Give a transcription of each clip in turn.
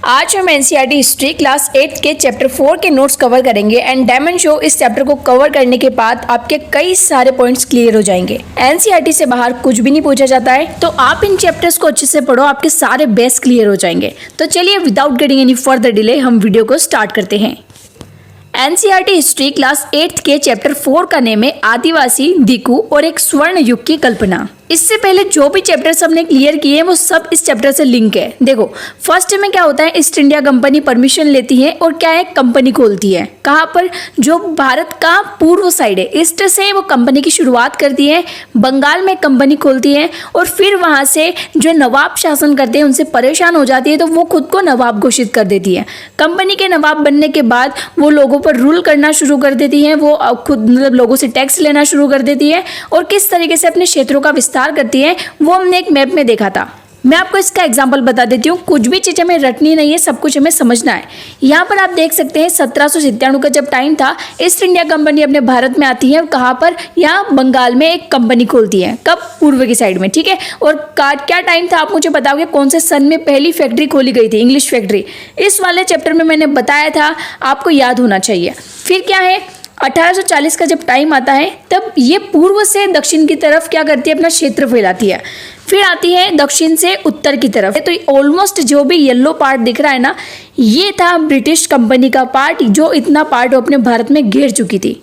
आज हम NCERT history class 8 के चैप्टर 4 के नोट्स कवर करेंगे एंड डायमंड शो इस चैप्टर को कवर करने के बाद आपके कई सारे पॉइंट्स क्लियर हो जाएंगे। एनसीईआरटी से बाहर कुछ भी नहीं पूछा जाता है, तो आप इन चैप्टर्स को अच्छे से पढ़ो, आपके सारे बेस क्लियर हो जाएंगे। तो चलिए without getting any further delay हम वीडियो को स्टार्ट करते हैं। एनसीईआरटी हिस्ट्री क्लास 8 के चैप्टर 4 का नेम है आदिवासी, दिकू और एक स्वर्ण युग की कल्पना। इससे पहले जो भी चैप्टर्स हमने क्लियर किए हैं वो सब इस चैप्टर से लिंक है। देखो फर्स्ट में क्या होता है, ईस्ट इंडिया कंपनी परमिशन लेती है और क्या है, कंपनी खोलती है। कहाँ पर, जो भारत का पूर्व साइड है, ईस्ट से वो कंपनी की शुरुआत करती है, बंगाल में कंपनी खोलती है और फिर वहाँ से जो नवाब शासन करते हैं उनसे परेशान हो जाती है तो वो खुद को नवाब घोषित कर देती है। कंपनी के नवाब बनने के बाद वो लोगों पर रूल करना शुरू कर देती है, वो खुद मतलब लोगों से टैक्स लेना शुरू कर देती है और किस तरीके से अपने क्षेत्रों का विस्तार करती है वो हमने एक मैप में देखा था। मैं आपको इसका एग्जांपल बता देती हूँ, कुछ भी चीज़ हमें रटनी नहीं है, सब कुछ हमें समझना है। यहाँ पर आप देख सकते हैं 1797 का जब टाइम था, ईस्ट इंडिया कंपनी अपने भारत में आती है और कहाँ पर, यहाँ बंगाल में एक कंपनी खोलती है। कब, पूर्व की साइड में, ठीक है। और क्या टाइम था आप मुझे बताओगे, कौन से सन में पहली फैक्ट्री खोली गई थी, इंग्लिश फैक्ट्री। इस वाले चैप्टर में मैंने बताया था, आपको याद होना चाहिए। फिर क्या है, 1840 का जब टाइम आता है तब ये पूर्व से दक्षिण की तरफ क्या करती है, अपना क्षेत्र फैलाती है। फिर आती है दक्षिण से उत्तर की तरफ। तो ऑलमोस्ट जो भी येलो पार्ट दिख रहा है ना, ये था ब्रिटिश कंपनी का पार्ट, जो इतना पार्ट वो अपने भारत में घेर चुकी थी।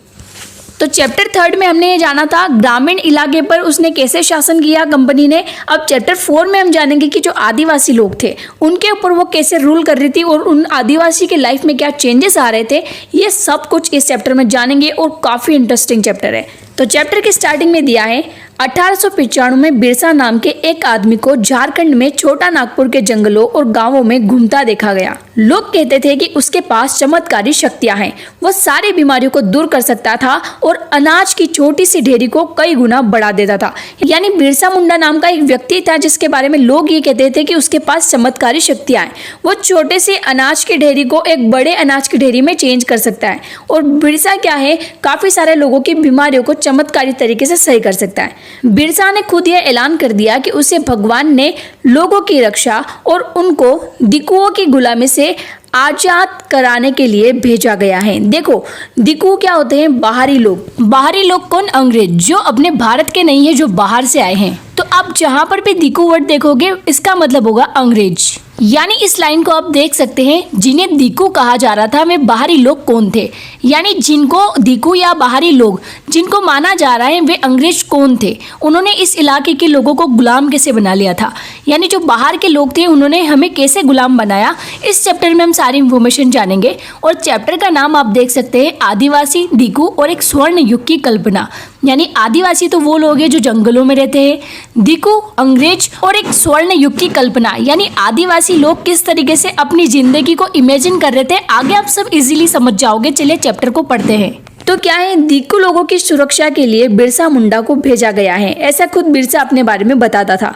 तो चैप्टर 3 में हमने ये जाना था ग्रामीण इलाके पर उसने कैसे शासन किया कंपनी ने। अब चैप्टर 4 में हम जानेंगे कि जो आदिवासी लोग थे उनके ऊपर वो कैसे रूल कर रही थी और उन आदिवासी के लाइफ में क्या चेंजेस आ रहे थे, ये सब कुछ इस चैप्टर में जानेंगे और काफ़ी इंटरेस्टिंग चैप्टर है। तो चैप्टर की स्टार्टिंग में दिया है 1895 में बिरसा नाम के एक आदमी को झारखंड में छोटा नागपुर के जंगलों और गांवों में घूमता देखा गया। लोग कहते थे कि उसके पास चमत्कारी शक्तियां हैं, वह सारी बीमारियों को दूर कर सकता था और अनाज की छोटी सी ढेरी को कई गुना बढ़ा देता था। यानी बिरसा मुंडा नाम का एक व्यक्ति था जिसके बारे में लोग ये कहते थे कि उसके पास चमत्कारी शक्तियां हैं, वो छोटे से अनाज की ढेरी को एक बड़े अनाज की ढेरी में चेंज कर सकता है। और बिरसा क्या है, काफी सारे लोगों की बीमारियों को चमत्कारी तरीके से सही कर सकता है। बिरसा ने खुद यह ऐलान कर दिया कि उसे भगवान ने लोगों की रक्षा और उनको दिकुओं की गुलामी से आजाद कराने के लिए भेजा गया है। देखो दिकु क्या होते हैं, बाहरी लोग। बाहरी लोग कौन, अंग्रेज, जो अपने भारत के नहीं है, जो बाहर से आए हैं। तो आप जहां पर भी दिकु वर्ड देखोगे इसका मतलब होगा अंग्रेज। यानी इस लाइन को आप देख सकते हैं, जिन्हें दिकु कहा जा रहा था वे बाहरी लोग कौन थे, यानी जिनको दिकु या बाहरी लोग जिनको माना जा रहा है वे अंग्रेज कौन थे। उन्होंने इस इलाके के लोगों को गुलाम कैसे बना लिया था, यानी जो बाहर के लोग थे उन्होंने हमें कैसे गुलाम बनाया, इस चैप्टर में हम सारी इंफॉर्मेशन जानेंगे। और चैप्टर का नाम आप देख सकते हैं आदिवासी, दिकु और एक स्वर्ण युग की कल्पना। यानी आदिवासी तो वो लोग हैं जो जंगलों में रहते हैं, दिकु अंग्रेज और एक स्वर्ण युग की कल्पना, यानी आदिवासी लोग किस तरीके से अपनी जिंदगी को इमेजिन कर रहे थे। आगे आप सब इजीली समझ जाओगे। चलिए चैप्टर को पढ़ते हैं। तो क्या है, दिकु लोगों की सुरक्षा के लिए बिरसा मुंडा को भेजा गया है, ऐसा खुद बिरसा अपने बारे में बताता था।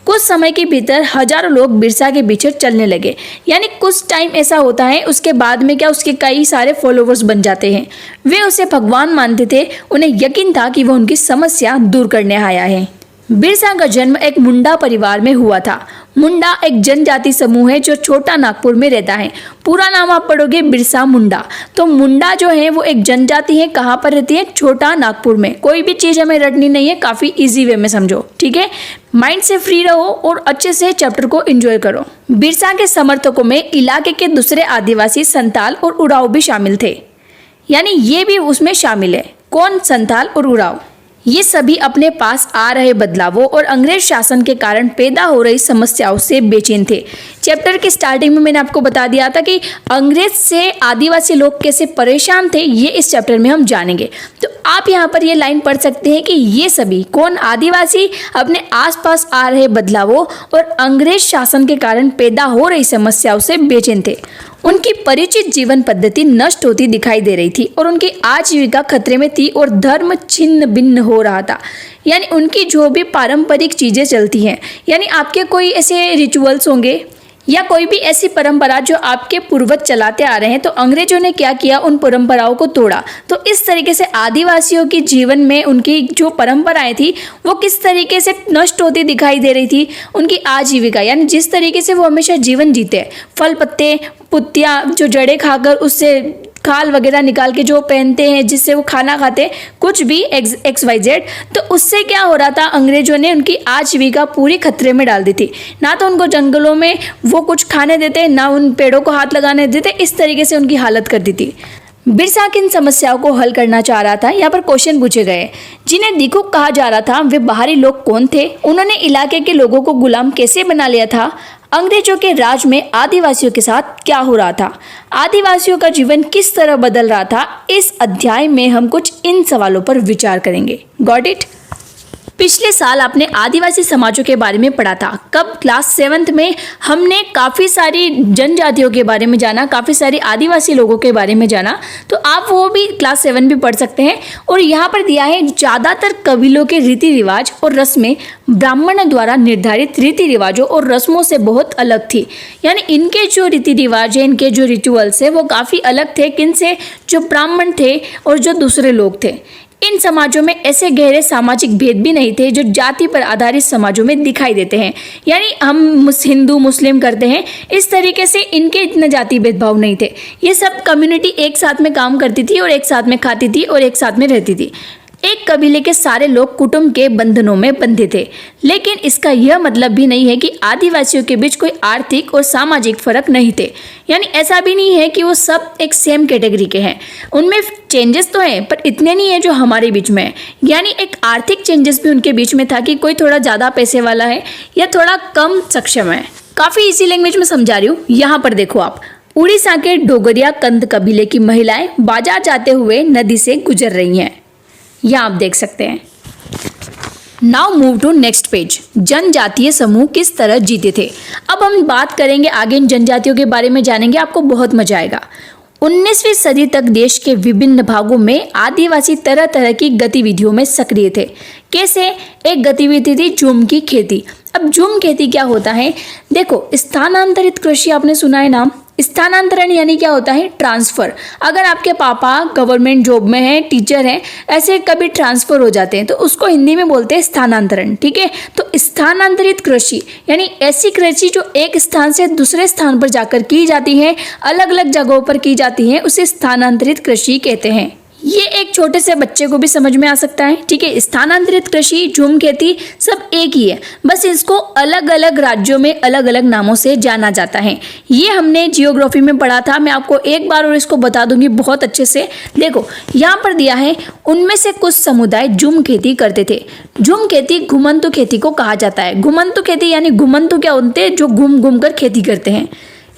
कुछ समय के भीतर हजारों लोग बिरसा के पीछे चलने लगे। यानी कुछ टाइम ऐसा होता है, उसके बाद में क्या, उसके कई सारे फॉलोवर्स बन जाते हैं। वे उसे भगवान मानते थे, उन्हें यकीन था कि वह उनकी समस्या दूर करने आया है। बिरसा का जन्म एक मुंडा परिवार में हुआ था। मुंडा एक जनजाति समूह है जो छोटा नागपुर में रहता है। पूरा नाम आप पढ़ोगे बिरसा मुंडा। तो मुंडा जो है वो एक जनजाति है, कहाँ पर रहती है, छोटा नागपुर में। कोई भी चीज़ हमें रटनी नहीं है, काफ़ी इजी वे में समझो, ठीक है। माइंड से फ्री रहो और अच्छे से चैप्टर को एंजॉय करो। बिरसा के समर्थकों में इलाके के दूसरे आदिवासी संताल और उराव भी शामिल थे, यानी ये भी उसमें शामिल है। कौन, संताल और उराव। ये सभी अपने पास आ रहे बदलावों और अंग्रेज शासन के कारण पैदा हो रही समस्याओं से बेचैन थे। चैप्टर के स्टार्टिंग में मैंने आपको बता दिया था कि अंग्रेज से आदिवासी लोग कैसे परेशान थे, ये इस चैप्टर में हम जानेंगे। तो आप यहाँ पर ये लाइन पढ़ सकते हैं कि ये सभी कौन, आदिवासी अपने आसपास आ रहे बदलावों और अंग्रेज शासन के कारण पैदा हो रही समस्याओं से बेचैन थे। उनकी परिचित जीवन पद्धति नष्ट होती दिखाई दे रही थी और उनकी आजीविका खतरे में थी और धर्म छिन्न भिन्न हो रहा था। यानी उनकी जो भी पारंपरिक चीज़ें चलती हैं, यानी आपके कोई ऐसे रिचुअल्स होंगे या कोई भी ऐसी परंपरा जो आपके पूर्वज चलाते आ रहे हैं, तो अंग्रेजों ने क्या किया, उन परंपराओं को तोड़ा। तो इस तरीके से आदिवासियों की जीवन में उनकी जो परंपराएं थी वो किस तरीके से नष्ट होती दिखाई दे रही थी। उनकी आजीविका यानी जिस तरीके से वो हमेशा जीवन जीते, फल पत्ते पुत्तियाँ जो जड़ें खाकर उससे खाल वगैरह निकाल के जो पहनते हैं, जिससे वो खाना खाते, कुछ भी XYZ, तो उससे क्या हो रहा था, अंग्रेजों ने उनकी आजीविका पूरी खतरे में डाल दी थी। ना तो उनको जंगलों में वो कुछ खाने देते, ना उन पेड़ों को हाथ लगाने देते, इस तरीके से उनकी हालत कर दी थी। बिरसा किन समस्याओं को हल करना चाह रहा था, यहाँ पर क्वेश्चन पूछे गए। जिन्हें दिखुक कहा जा रहा था वे बाहरी लोग कौन थे, उन्होंने इलाके के लोगों को गुलाम कैसे बना लिया था, अंग्रेजों के राज में आदिवासियों के साथ क्या हो रहा था, आदिवासियों का जीवन किस तरह बदल रहा था, इस अध्याय में हम कुछ इन सवालों पर विचार करेंगे। Got it? पिछले साल आपने आदिवासी समाजों के बारे में पढ़ा था। कब? क्लास 7th में हमने काफ़ी सारी जनजातियों के बारे में जाना, काफ़ी सारी आदिवासी लोगों के बारे में जाना। तो आप वो भी क्लास 7 भी पढ़ सकते हैं। और यहाँ पर दिया है ज़्यादातर कबीलों के रीति रिवाज और रस्में ब्राह्मणों द्वारा निर्धारित रीति रिवाजों और रस्मों से बहुत अलग थी। यानी इनके जो रीति रिवाज है, इनके जो रिचुअल्स है वो काफ़ी अलग थे किन से, जो ब्राह्मण थे और जो दूसरे लोग थे। इन समाजों में ऐसे गहरे सामाजिक भेद भी नहीं थे जो जाति पर आधारित समाजों में दिखाई देते हैं। यानी हम हिंदू मुस्लिम करते हैं, इस तरीके से इनके इतने जाति भेदभाव नहीं थे। ये सब कम्युनिटी एक साथ में काम करती थी और एक साथ में खाती थी और एक साथ में रहती थी। एक कबीले के सारे लोग कुटुंब के बंधनों में बंधे थे। लेकिन इसका यह मतलब भी नहीं है कि आदिवासियों के बीच कोई आर्थिक और सामाजिक फर्क नहीं थे। यानी ऐसा भी नहीं है कि वो सब एक सेम कैटेगरी के हैं। उनमें चेंजेस तो हैं पर इतने नहीं है जो हमारे बीच में है। यानी एक आर्थिक चेंजेस भी उनके बीच में था कि कोई थोड़ा ज़्यादा पैसे वाला है या थोड़ा कम सक्षम है। काफ़ी इजी लैंग्वेज में समझा रही हूँ। यहाँ पर देखो आप, उड़ीसा के डोगरिया कंद कबीले की महिलाएं बाजार जाते हुए नदी से गुजर रही हैं। यहाँ आप देख सकते हैं। Now move to next page. जनजातीय समूह किस तरह जीते थे। अब हम बात करेंगे आगे इन जनजातियों के बारे में जानेंगे, आपको बहुत मजा आएगा। 19वीं सदी तक देश के विभिन्न भागों में आदिवासी तरह तरह की गतिविधियों में सक्रिय थे। कैसे? एक गतिविधि थी झूम की खेती। अब झूम खेती क्या होता है? देखो, स्थानांतरित कृषि आपने सुना है नाम। स्थानांतरण यानी क्या होता है? ट्रांसफर। अगर आपके पापा गवर्नमेंट जॉब में हैं, टीचर हैं, ऐसे कभी ट्रांसफर हो जाते हैं तो उसको हिंदी में बोलते हैं स्थानांतरण। ठीक है, तो स्थानांतरित कृषि यानी ऐसी कृषि जो एक स्थान से दूसरे स्थान पर जाकर की जाती है, अलग अलग जगहों पर की जाती है, उसे स्थानांतरित कृषि कहते हैं। ये एक छोटे से बच्चे को भी समझ में आ सकता है। ठीक है, स्थानांतरित कृषि, झूम खेती सब एक ही है, बस इसको अलग अलग राज्यों में अलग अलग नामों से जाना जाता है। ये हमने जियोग्राफी में पढ़ा था। मैं आपको एक बार और इसको बता दूंगी बहुत अच्छे से। देखो यहाँ पर दिया है, उनमें से कुछ समुदाय झूम खेती करते थे। झूम खेती घुमंतु खेती को कहा जाता है। घुमंतु खेती यानी घुमंतु क्या होते हैं? जो घूम घूम कर खेती करते हैं।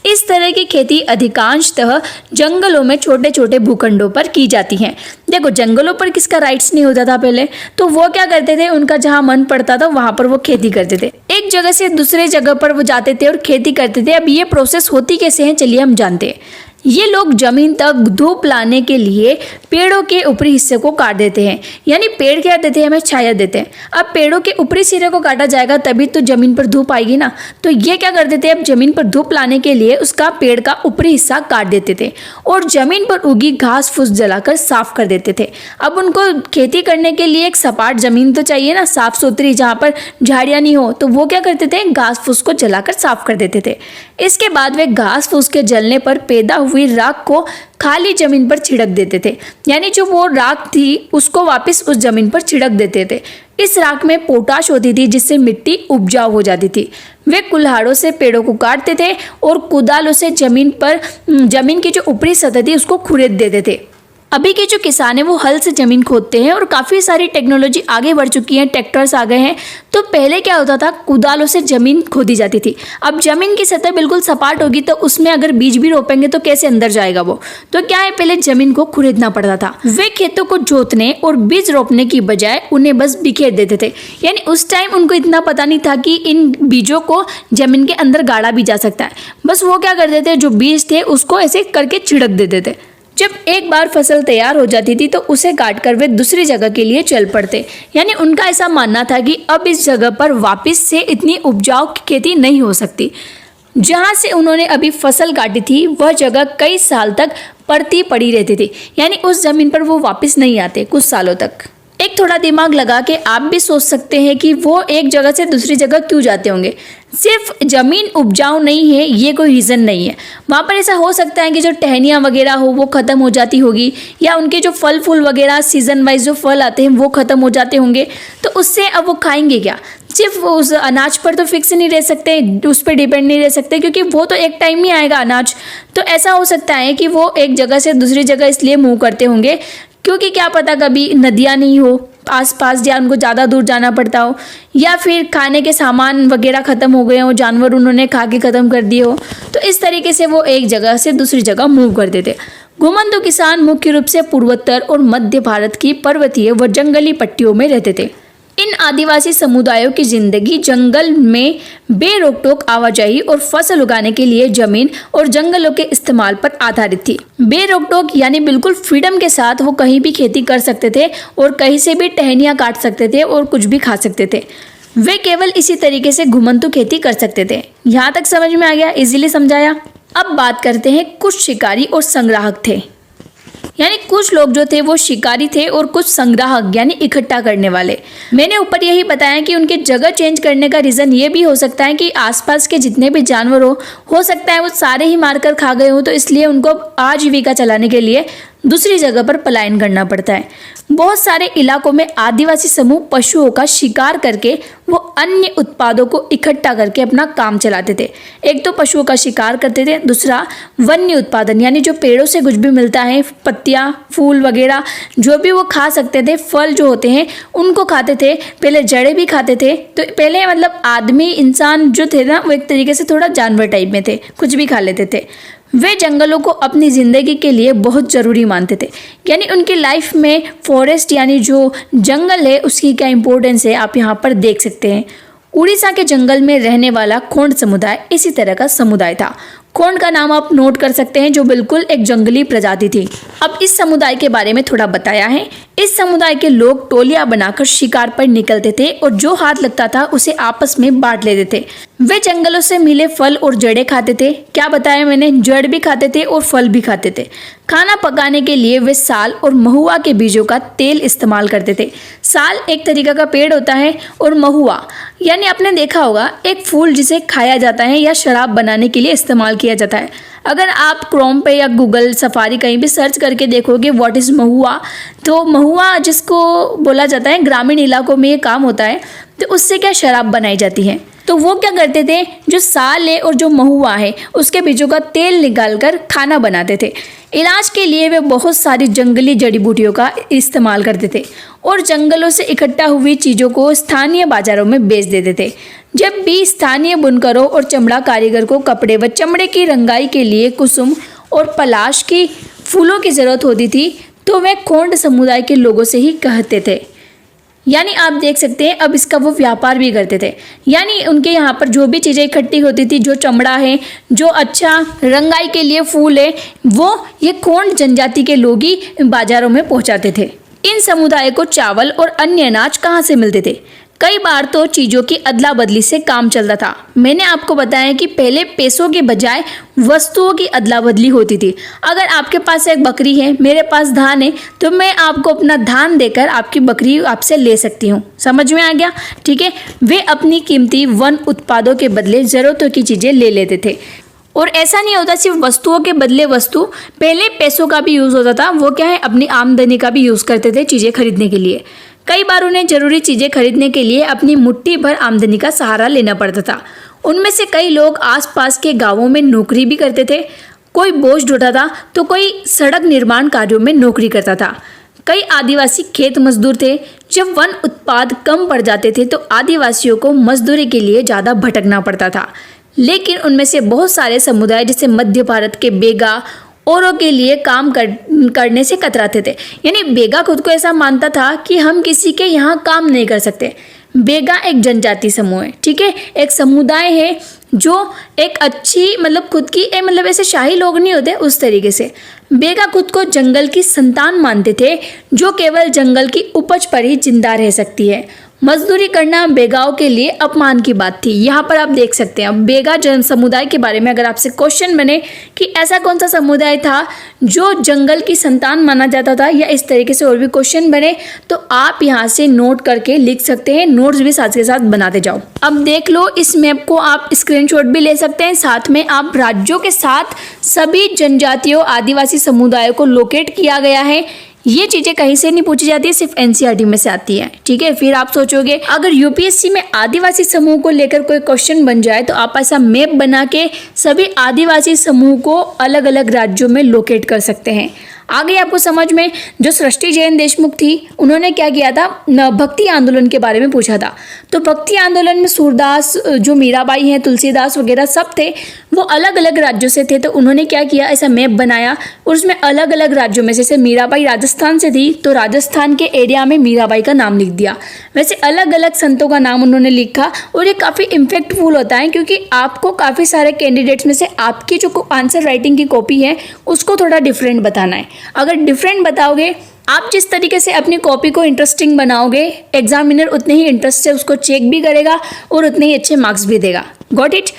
इस तरह की खेती अधिकांशतः जंगलों में छोटे छोटे भूखंडों पर की जाती है। देखो, जंगलों पर किसका राइट्स नहीं होता था पहले, तो वो क्या करते थे, उनका जहां मन पड़ता था वहां पर वो खेती करते थे। एक जगह से दूसरे जगह पर वो जाते थे और खेती करते थे। अब ये प्रोसेस होती कैसे है, चलिए हम जानते हैं। ये लोग जमीन तक धूप लाने के लिए पेड़ों के ऊपरी हिस्से को काट देते हैं। यानी पेड़ क्या देते हैं, हमें छाया देते हैं। अब पेड़ों के ऊपरी सिरे को काटा जाएगा तभी तो जमीन पर धूप आएगी ना। तो ये क्या कर देते हैं, अब जमीन पर धूप लाने के लिए उसका पेड़ का ऊपरी हिस्सा काट देते थे और जमीन पर उगी घास फूस जलाकर साफ कर देते थे। अब उनको खेती करने के लिए एक सपाट जमीन तो चाहिए ना, साफ सुथरी, जहाँ पर झाड़ियाँ नहीं हो। तो वो क्या करते थे, घास फूस को जलाकर साफ कर देते थे। इसके बाद वे घास फूस के जलने पर पैदा हुई राख को खाली जमीन पर छिड़क देते थे। यानी जो वो राख थी उसको वापस उस जमीन पर छिड़क देते थे। इस राख में पोटाश होती थी जिससे मिट्टी उपजाऊ हो जाती थी। वे कुल्हाड़ों से पेड़ों को काटते थे और कुदालों से जमीन की जो ऊपरी सतह थी उसको खुरेद देते थे। अभी के जो किसान हैं वो हल से ज़मीन खोदते हैं और काफ़ी सारी टेक्नोलॉजी आगे बढ़ चुकी है, ट्रैक्टर्स आ गए हैं। तो पहले क्या होता था, कुदालों से ज़मीन खोदी जाती थी। अब ज़मीन की सतह बिल्कुल सपाट होगी तो उसमें अगर बीज भी रोपेंगे तो कैसे अंदर जाएगा वो। तो क्या है, पहले ज़मीन को खुरेदना पड़ता था। वे खेतों को जोतने और बीज रोपने की बजाय उन्हें बस बिखेर देते थे। यानी उस टाइम उनको इतना पता नहीं था कि इन बीजों को ज़मीन के अंदर गाड़ा भी जा सकता है। बस वो क्या करते थे, जो बीज थे उसको ऐसे करके छिड़क देते थे। जब एक बार फसल तैयार हो जाती थी तो उसे काटकर वे दूसरी जगह के लिए चल पड़ते। यानी उनका ऐसा मानना था कि अब इस जगह पर वापस से इतनी उपजाऊ खेती नहीं हो सकती। जहां से उन्होंने अभी फसल काटी थी वह जगह कई साल तक पड़ती पड़ी रहती थी, यानी उस जमीन पर वो वापस नहीं आते कुछ सालों तक। एक थोड़ा दिमाग लगा के आप भी सोच सकते हैं कि वो एक जगह से दूसरी जगह क्यों जाते होंगे। सिर्फ जमीन उपजाऊ नहीं है ये कोई रीज़न नहीं है, वहाँ पर ऐसा हो सकता है कि जो टहनियाँ वगैरह हो वो ख़त्म हो जाती होगी, या उनके जो फल फूल वगैरह सीजन वाइज जो फल आते हैं वो ख़त्म हो जाते होंगे। तो उससे अब वो खाएंगे क्या? सिर्फ उस अनाज पर तो फिक्स नहीं रह सकते, उस पर डिपेंड नहीं रह सकते, क्योंकि वो तो एक टाइम ही आएगा अनाज। तो ऐसा हो सकता है कि वो एक जगह से दूसरी जगह इसलिए मूव करते होंगे क्योंकि क्या पता कभी नदियाँ नहीं हो आसपास, या उनको ज़्यादा दूर जाना पड़ता हो, या फिर खाने के सामान वगैरह ख़त्म हो गए हो, जानवर उन्होंने खा के ख़त्म कर दिए हो। तो इस तरीके से वो एक जगह से दूसरी जगह मूव करते थे। घुमंतू किसान मुख्य रूप से पूर्वोत्तर और मध्य भारत की पर्वतीय व जंगली पट्टियों में रहते थे। इन आदिवासी समुदायों की जिंदगी जंगल में बेरोक-टोक आवाजाही और फसल उगाने के लिए जमीन और जंगलों के इस्तेमाल पर आधारित थी। बेरोक-टोक यानी बिल्कुल फ्रीडम के साथ वो कहीं भी खेती कर सकते थे और कहीं से भी टहनियाँ काट सकते थे और कुछ भी खा सकते थे। वे केवल इसी तरीके से घुमंतू खेती कर सकते थे। यहाँ तक समझ में आ गया? इजीली समझाया। अब बात करते हैं, कुछ शिकारी और संग्राहक थे, यानी कुछ लोग जो थे वो शिकारी थे और कुछ संग्राहक यानी इकट्ठा करने वाले। मैंने ऊपर यही बताया कि उनके जगह चेंज करने का रीज़न ये भी हो सकता है कि आसपास के जितने भी जानवर हो सकता है वो सारे ही मारकर खा गए हो, तो इसलिए उनको आजीविका चलाने के लिए दूसरी जगह पर पलायन करना पड़ता है। बहुत सारे इलाकों में आदिवासी समूह पशुओं का शिकार करके वो अन्य उत्पादों को इकट्ठा करके अपना काम चलाते थे। एक तो पशुओं का शिकार करते थे, दूसरा वन्य उत्पादन यानी जो पेड़ों से कुछ भी मिलता है, पत्तियाँ, फूल वगैरह जो भी वो खा सकते थे, फल जो होते हैं उनको खाते थे। पहले जड़ें भी खाते थे। तो पहले मतलब आदमी इंसान जो थे ना वो एक तरीके से थोड़ा जानवर टाइप में थे, कुछ भी खा लेते थे। वे जंगलों को अपनी ज़िंदगी के लिए बहुत ज़रूरी मानते थे, यानी उनकी लाइफ में फॉरेस्ट यानी जो जंगल है उसकी क्या इंपॉर्टेंस है आप यहाँ पर देख सकते हैं। उड़ीसा के जंगल में रहने वाला खोंड समुदाय इसी तरह का समुदाय था। खोंड का नाम आप नोट कर सकते हैं, जो बिल्कुल एक जंगली प्रजाति थी। अब इस समुदाय के बारे में थोड़ा बताया है। इस समुदाय के लोग टोलियां बनाकर शिकार पर निकलते थे और जो हाथ लगता था उसे आपस में बांट लेते थे। वे जंगलों से मिले फल और जड़ें खाते थे। क्या बताया मैंने? जड़ भी खाते थे और फल भी खाते थे। खाना पकाने के लिए वे साल और महुआ के बीजों का तेल इस्तेमाल करते थे। साल एक तरीका का पेड़ होता है और महुआ यानी आपने देखा होगा एक फूल जिसे खाया जाता है या शराब बनाने के लिए इस्तेमाल किया जाता है। अगर आप क्रोम पे या गूगल सफारी कहीं भी सर्च करके देखोगे व्हाट इज़ महुआ, तो महुआ जिसको बोला जाता है ग्रामीण इलाकों में ये काम होता है, तो उससे क्या शराब बनाई जाती है। तो वो क्या करते थे, जो साल है और जो महुआ है उसके बीजों का तेल निकालकर खाना बनाते थे। इलाज के लिए वे बहुत सारी जंगली जड़ी बूटियों का इस्तेमाल करते थे और जंगलों से इकट्ठा हुई चीज़ों को स्थानीय बाजारों में बेच देते थे। जब भी स्थानीय बुनकरों और चमड़ा कारीगर को कपड़े व चमड़े की रंगाई के लिए कुसुम और पलाश की फूलों की ज़रूरत होती थी तो वे खोंड समुदाय के लोगों से ही कहते थे। यानी आप देख सकते हैं अब इसका वो व्यापार भी करते थे। यानी उनके यहाँ पर जो भी चीज़ें इकट्ठी होती थी, जो चमड़ा है, जो अच्छा रंगाई के लिए फूल है, वो ये खोंड जनजाति के लोग ही बाजारों में पहुँचाते थे। इन समुदाय को चावल और अन्य अनाज कहाँ से मिलते थे? कई बार तो चीज़ों की अदला बदली से काम चलता था। मैंने आपको बताया कि पहले पैसों के बजाय वस्तुओं की अदला बदली होती थी। अगर आपके पास एक बकरी है, मेरे पास धान है, तो मैं आपको अपना धान देकर आपकी बकरी आपसे ले सकती हूँ। समझ में आ गया? ठीक है। वे अपनी कीमती वन उत्पादों के बदले ज़रूरतों की चीज़ें ले लेते थे। और ऐसा नहीं होता सिर्फ वस्तुओं के बदले वस्तु, पहले पैसों का भी यूज़ होता था। वो क्या है, अपनी आमदनी का भी यूज़ करते थे चीज़ें खरीदने के लिए। कई बार उन्हें ज़रूरी चीज़ें खरीदने के लिए अपनी मुट्ठी भर आमदनी का सहारा लेना पड़ता था। उनमें से कई लोग आसपास के गांवों में नौकरी भी करते थे। कोई बोझ ढोता था तो कोई सड़क निर्माण कार्यों में नौकरी करता था। कई आदिवासी खेत मजदूर थे। जब वन उत्पाद कम पड़ जाते थे तो आदिवासियों को मजदूरी के लिए ज़्यादा भटकना पड़ता था। लेकिन उनमें से बहुत सारे समुदाय जैसे मध्य भारत के बेगा औरों के लिए काम करने से कतराते थे। यानी बेगा खुद को ऐसा मानता था कि हम किसी के यहाँ काम नहीं कर सकते। बेगा एक जनजाति समूह है, ठीक है, एक समुदाय है जो एक अच्छी मतलब खुद की मतलब ऐसे शाही लोग नहीं होते उस तरीके से। बेगा खुद को जंगल की संतान मानते थे जो केवल जंगल की उपज पर ही जिंदा रह सकती है। मजदूरी करना बेगाओं के लिए अपमान की बात थी। यहाँ पर आप देख सकते हैं बेगा जन समुदाय के बारे में अगर आपसे क्वेश्चन बने कि ऐसा कौन सा समुदाय था जो जंगल की संतान माना जाता था, या इस तरीके से और भी क्वेश्चन बने, तो आप यहाँ से नोट करके लिख सकते हैं। नोट्स भी साथ के साथ बनाते जाओ। अब देख लो, इस मैप को आप स्क्रीनशॉट भी ले सकते हैं। साथ में आप राज्यों के साथ सभी जनजातियों आदिवासी समुदायों को लोकेट किया गया है। ये चीजें कहीं से नहीं पूछी जाती है, सिर्फ एनसीईआरटी में से आती है। ठीक है, फिर आप सोचोगे अगर यूपीएससी में आदिवासी समूह को लेकर कोई क्वेश्चन बन जाए तो आप ऐसा मैप बना के सभी आदिवासी समूह को अलग अलग राज्यों में लोकेट कर सकते हैं। आगे आपको समझ में, जो सृष्टि जैन देशमुख थी उन्होंने क्या किया था, भक्ति आंदोलन के बारे में पूछा था। तो भक्ति आंदोलन में सूरदास, जो मीराबाई हैं, तुलसीदास वगैरह सब थे, वो अलग अलग राज्यों से थे। तो उन्होंने क्या किया, ऐसा मैप बनाया और उसमें अलग अलग राज्यों में, जैसे मीराबाई राजस्थान से थी तो राजस्थान के एरिया में मीराबाई का नाम लिख दिया। वैसे अलग अलग संतों का नाम उन्होंने लिखा और ये काफ़ी इम्पैक्टफुल होता है, क्योंकि आपको काफ़ी सारे कैंडिडेट्स में से आपकी जो आंसर राइटिंग की कॉपी है उसको थोड़ा डिफरेंट बताना है। अगर डिफरेंट बताओगे, आप जिस तरीके से अपनी कॉपी को इंटरेस्टिंग बनाओगे, एग्जामिनर उतने ही इंटरेस्ट से उसको चेक भी करेगा और उतने ही अच्छे मार्क्स भी देगा। Got it.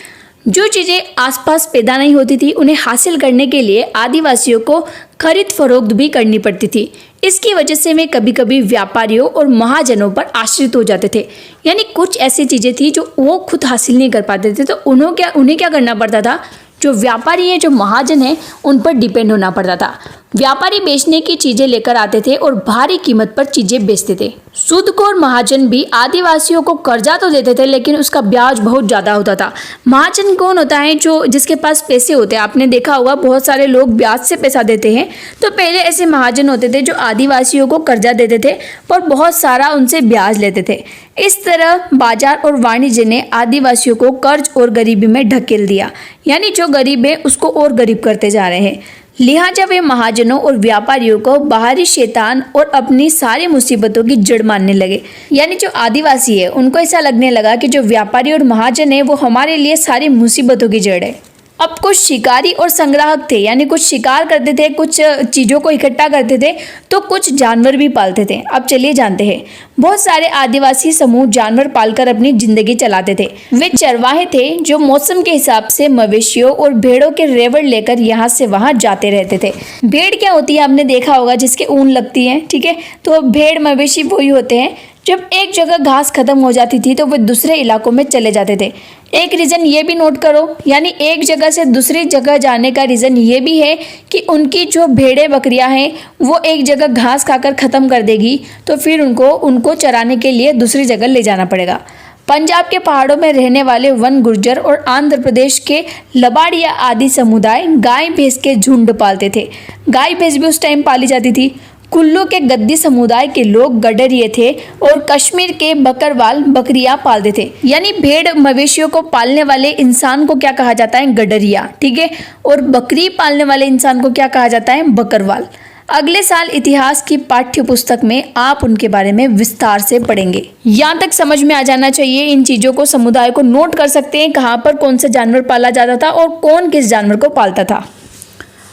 जो चीज़ें आसपास पैदा नहीं होती थी उन्हें हासिल करने के लिए आदिवासियों को खरीद फरोख्त भी करनी पड़ती थी। इसकी वजह से वे कभी कभी व्यापारियों और महाजनों पर आश्रित हो जाते थे। यानी कुछ ऐसी चीज़ें थी जो वो खुद हासिल नहीं कर पाते थे, तो उन्हें क्या करना पड़ता था, जो व्यापारी है, जो महाजन है, उन पर डिपेंड होना पड़ता था। व्यापारी बेचने की चीजें लेकर आते थे और भारी कीमत पर चीजें बेचते थे। सूदखोर महाजन भी आदिवासियों को कर्जा तो देते थे, लेकिन उसका ब्याज बहुत ज्यादा होता था। महाजन कौन होता है, जो जिसके पास पैसे होते हैं। आपने देखा होगा बहुत सारे लोग ब्याज से पैसा देते हैं, तो पहले ऐसे महाजन होते थे जो आदिवासियों को कर्जा देते थे पर बहुत सारा उनसे ब्याज लेते थे। इस तरह बाजार और वाणिज्य ने आदिवासियों को कर्ज और गरीबी में ढकेल दिया। यानी जो गरीब है उसको और गरीब करते जा रहे हैं। लिहाजा वे महाजनों और व्यापारियों को बाहरी शैतान और अपनी सारी मुसीबतों की जड़ मानने लगे। यानी जो आदिवासी है उनको ऐसा लगने लगा कि जो व्यापारी और महाजन है वो हमारे लिए सारी मुसीबतों की जड़ है। अब कुछ शिकारी और संग्राहक थे, यानी कुछ शिकार करते थे, कुछ चीज़ों को इकट्ठा करते थे, तो कुछ जानवर भी पालते थे। अब चलिए जानते हैं। बहुत सारे आदिवासी समूह जानवर पालकर अपनी जिंदगी चलाते थे। वे चरवाहे थे जो मौसम के हिसाब से मवेशियों और भेड़ों के रेवड़ लेकर यहाँ से वहाँ जाते रहते थे। भेड़ क्या होती है, आपने देखा होगा, जिसके ऊन लगती है। ठीक है, तो भेड़ मवेशी वही होते हैं। जब एक जगह घास खत्म हो जाती थी तो वे दूसरे इलाकों में चले जाते थे। एक रीज़न ये भी नोट करो, यानी एक जगह से दूसरी जगह जाने का रीज़न ये भी है कि उनकी जो भेड़ें बकरियां हैं वो एक जगह घास खाकर ख़त्म कर देगी, तो फिर उनको चराने के लिए दूसरी जगह ले जाना पड़ेगा। पंजाब के पहाड़ों में रहने वाले वन गुर्जर और आंध्र प्रदेश के लबाड़िया आदि समुदाय गाय भैंस के झुंड पालते थे। गाय भैंस भी उस टाइम पाली जाती थी। कुल्लू के गद्दी समुदाय के लोग गडरिये थे और कश्मीर के बकरवाल बकरियां पालते थे। यानी भेड़ मवेशियों को पालने वाले इंसान को क्या कहा जाता है, गडरिया। ठीक है, और बकरी पालने वाले इंसान को क्या कहा जाता है, बकरवाल। अगले साल इतिहास की पाठ्य पुस्तक में आप उनके बारे में विस्तार से पढ़ेंगे। यहाँ तक समझ में आ जाना चाहिए। इन चीजों को, समुदाय को नोट कर सकते हैं, कहाँ पर कौन सा जानवर पाला जाता था और कौन किस जानवर को पालता था।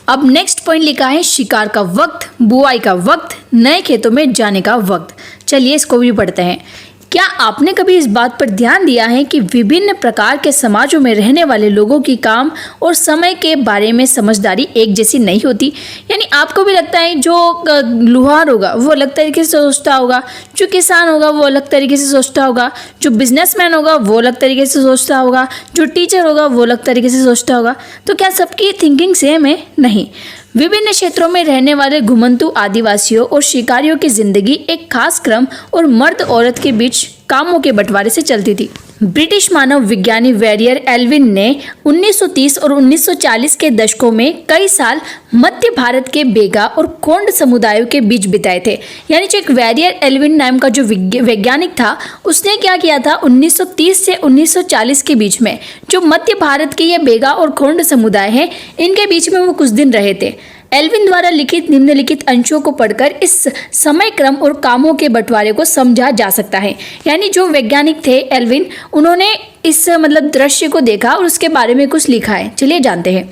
अब नेक्स्ट पॉइंट लिखा है शिकार का वक्त, बुआई का वक्त, नए खेतों में जाने का वक्त। चलिए इसको भी पढ़ते हैं। क्या आपने कभी इस बात पर ध्यान दिया है कि विभिन्न प्रकार के समाजों में रहने वाले लोगों की काम और समय के बारे में समझदारी एक जैसी नहीं होती। यानी आपको भी लगता है जो लुहार होगा वो अलग तरीके से सोचता होगा, जो किसान होगा वो अलग तरीके से सोचता होगा, जो बिजनेसमैन होगा वो अलग तरीके से सोचता होगा, जो टीचर होगा वो अलग तरीके से सोचता होगा। तो क्या सबकी थिंकिंग सेम है? नहीं। विभिन्न क्षेत्रों में रहने वाले घुमंतु आदिवासियों और शिकारियों की जिंदगी एक खास क्रम और मर्द औरत के बीच कामों के बंटवारे से चलती थी। ब्रिटिश मानव विज्ञानी वेरियर एल्विन ने 1930 और 1940 के दशकों में कई साल मध्य भारत के बेगा और खोंड समुदायों के बीच बिताए थे। यानी जो एक वेरियर एल्विन नाम का जो वैज्ञानिक था, उसने क्या किया था, 1930 से 1940 के बीच में जो मध्य भारत के ये बेगा और खोंड समुदाय हैं, इनके बीच में वो कुछ दिन रहे थे। एल्विन द्वारा लिखित निम्नलिखित अंशों को पढ़कर इस समय क्रम और कामों के बंटवारे को समझा जा सकता है। यानी जो वैज्ञानिक थे एल्विन, उन्होंने इस दृश्य को देखा और उसके बारे में कुछ लिखा है। चलिए जानते हैं।